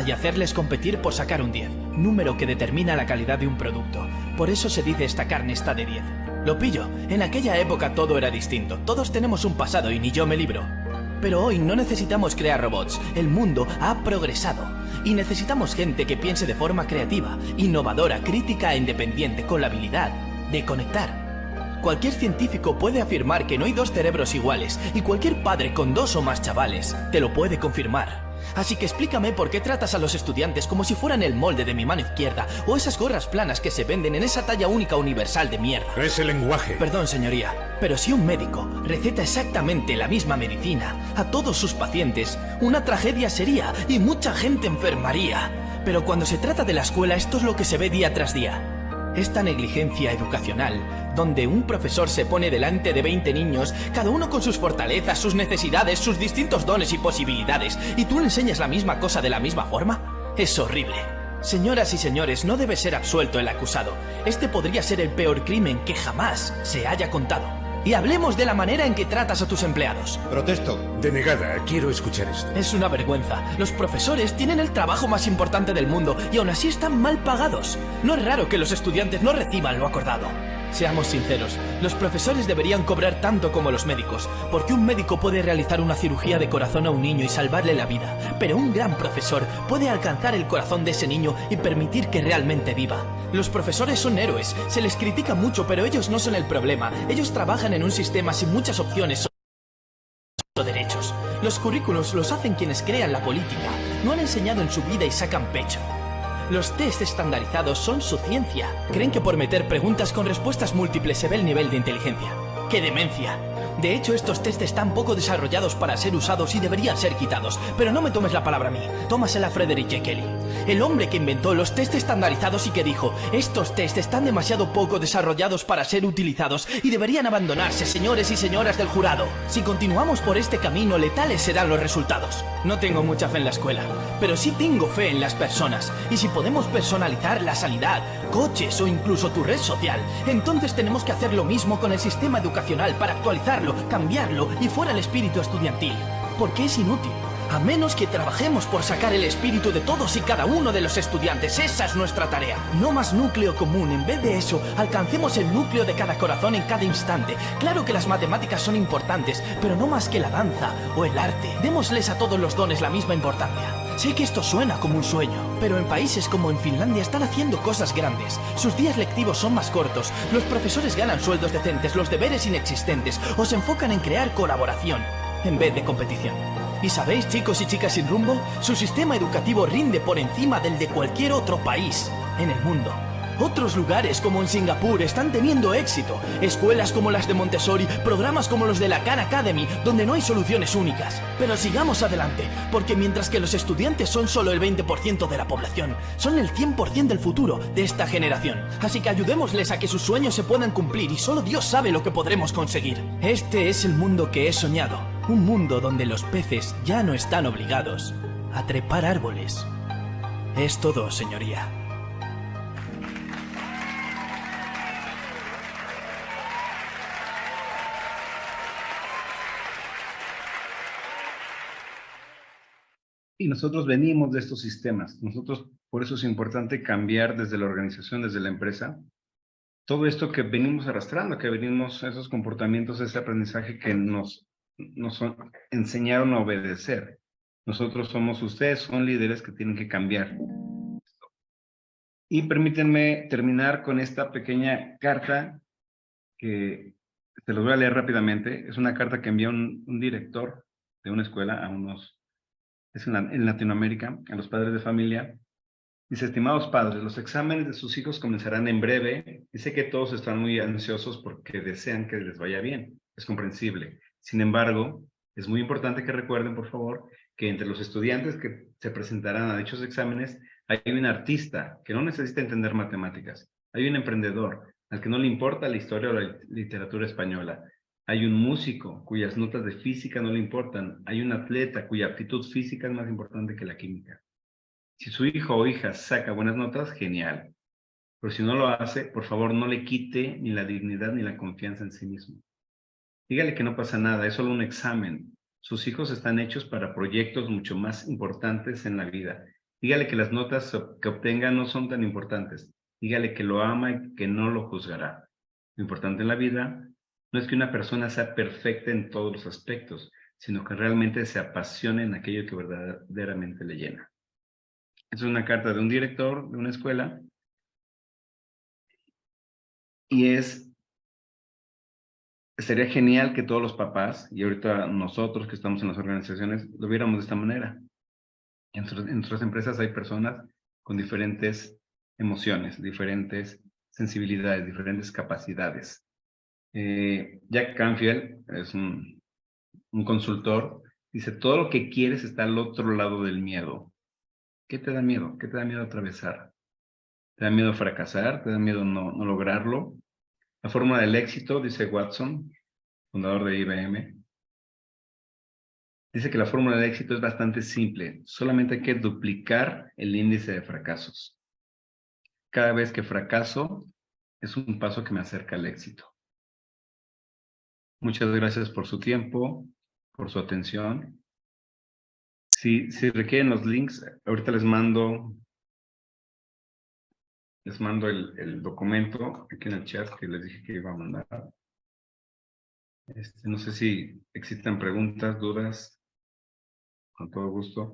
Y hacerles competir por sacar un 10, número que determina la calidad de un producto. Por eso se dice esta carne está de 10. Lo pillo, en aquella época todo era distinto, todos tenemos un pasado y ni yo me libro. Pero hoy no necesitamos crear robots, el mundo ha progresado. Y necesitamos gente que piense de forma creativa, innovadora, crítica e independiente, con la habilidad de conectar. Cualquier científico puede afirmar que no hay dos cerebros iguales, y cualquier padre con 2 o más chavales te lo puede confirmar. Así que explícame por qué tratas a los estudiantes como si fueran el molde de mi mano izquierda o esas gorras planas que se venden en esa talla única universal de mierda. Es el lenguaje. Perdón, señoría, pero si un médico receta exactamente la misma medicina a todos sus pacientes, una tragedia sería y mucha gente enfermaría. Pero cuando se trata de la escuela, esto es lo que se ve día tras día. Esta negligencia educacional, donde un profesor se pone delante de 20 niños, cada uno con sus fortalezas, sus necesidades, sus distintos dones y posibilidades, y tú le enseñas la misma cosa de la misma forma, es horrible. Señoras y señores, no debe ser absuelto el acusado. Este podría ser el peor crimen que jamás se haya contado. Y hablemos de la manera en que tratas a tus empleados. Protesto. Denegada, quiero escuchar esto. Es una vergüenza. Los profesores tienen el trabajo más importante del mundo y aún así están mal pagados. No es raro que los estudiantes no reciban lo acordado. Seamos sinceros, los profesores deberían cobrar tanto como los médicos, porque un médico puede realizar una cirugía de corazón a un niño y salvarle la vida, pero un gran profesor puede alcanzar el corazón de ese niño y permitir que realmente viva. Los profesores son héroes, se les critica mucho, pero ellos no son el problema. Ellos trabajan en un sistema sin muchas opciones o derechos. Los currículos los hacen quienes crean la política. No han enseñado en su vida y sacan pecho. Los test estandarizados son su ciencia. Creen que por meter preguntas con respuestas múltiples se ve el nivel de inteligencia. ¡Qué demencia! De hecho, estos test están poco desarrollados para ser usados y deberían ser quitados. Pero no me tomes la palabra a mí, tómasela a Frederick J. Kelly, el hombre que inventó los test estandarizados y que dijo: estos test están demasiado poco desarrollados para ser utilizados y deberían abandonarse, señores y señoras del jurado. Si continuamos por este camino, letales serán los resultados. No tengo mucha fe en la escuela, pero sí tengo fe en las personas. Y si podemos personalizar la sanidad, coches o incluso tu red social, entonces tenemos que hacer lo mismo con el sistema educacional para actualizarlo, cambiarlo y fuera el espíritu estudiantil. Porque es inútil. A menos que trabajemos por sacar el espíritu de todos y cada uno de los estudiantes. Esa es nuestra tarea. No más núcleo común. En vez de eso, alcancemos el núcleo de cada corazón en cada instante. Claro que las matemáticas son importantes, pero no más que la danza o el arte. Démosles a todos los dones la misma importancia. Sé que esto suena como un sueño, pero en países como en Finlandia están haciendo cosas grandes. Sus días lectivos son más cortos, los profesores ganan sueldos decentes, los deberes inexistentes, o se enfocan en crear colaboración en vez de competición. ¿Y sabéis, chicos y chicas sin rumbo? Su sistema educativo rinde por encima del de cualquier otro país en el mundo. Otros lugares, como en Singapur, están teniendo éxito. Escuelas como las de Montessori, programas como los de la Khan Academy, donde no hay soluciones únicas. Pero sigamos adelante, porque mientras que los estudiantes son solo el 20% de la población, son el 100% del futuro de esta generación. Así que ayudémosles a que sus sueños se puedan cumplir y solo Dios sabe lo que podremos conseguir. Este es el mundo que he soñado. Un mundo donde los peces ya no están obligados a trepar árboles. Es todo, señoría. Y nosotros venimos de estos sistemas. Nosotros, por eso es importante cambiar desde la organización, desde la empresa, todo esto que venimos arrastrando, que venimos, esos comportamientos, ese aprendizaje que nos enseñaron a obedecer. Nosotros somos, ustedes son líderes que tienen que cambiar. Y permítanme terminar con esta pequeña carta que te los voy a leer rápidamente. Es una carta que envía un director de una escuela a unos, es en Latinoamérica, a los padres de familia. Dice: estimados padres, los exámenes de sus hijos comenzarán en breve y sé que todos están muy ansiosos porque desean que les vaya bien. Es comprensible. Sin embargo, es muy importante que recuerden, por favor, que entre los estudiantes que se presentarán a dichos exámenes hay un artista que no necesita entender matemáticas. Hay un emprendedor al que no le importa la historia o la literatura española. Hay un músico cuyas notas de física no le importan. Hay un atleta cuya aptitud física es más importante que la química. Si su hijo o hija saca buenas notas, genial. Pero si no lo hace, por favor, no le quite ni la dignidad ni la confianza en sí mismo. Dígale que no pasa nada, es solo un examen. Sus hijos están hechos para proyectos mucho más importantes en la vida. Dígale que las notas que obtenga no son tan importantes. Dígale que lo ama y que no lo juzgará. Lo importante en la vida no es que una persona sea perfecta en todos los aspectos, sino que realmente se apasione en aquello que verdaderamente le llena. Es una carta de un director de una escuela y sería genial que todos los papás, y ahorita nosotros que estamos en las organizaciones, lo viéramos de esta manera. En nuestras empresas hay personas con diferentes emociones, diferentes sensibilidades, diferentes capacidades. Jack Canfield es un consultor, dice: todo lo que quieres está al otro lado del miedo. ¿Qué te da miedo? ¿Qué te da miedo atravesar? ¿Te da miedo fracasar? ¿Te da miedo no lograrlo? La fórmula del éxito, dice Watson, fundador de IBM, dice que la fórmula del éxito es bastante simple. Solamente hay que duplicar el índice de fracasos. Cada vez que fracaso, es un paso que me acerca al éxito. Muchas gracias por su tiempo, por su atención. Si requieren los links, ahorita les mando el documento aquí en el chat que les dije que iba a mandar. No sé si existen preguntas, dudas. Con todo gusto.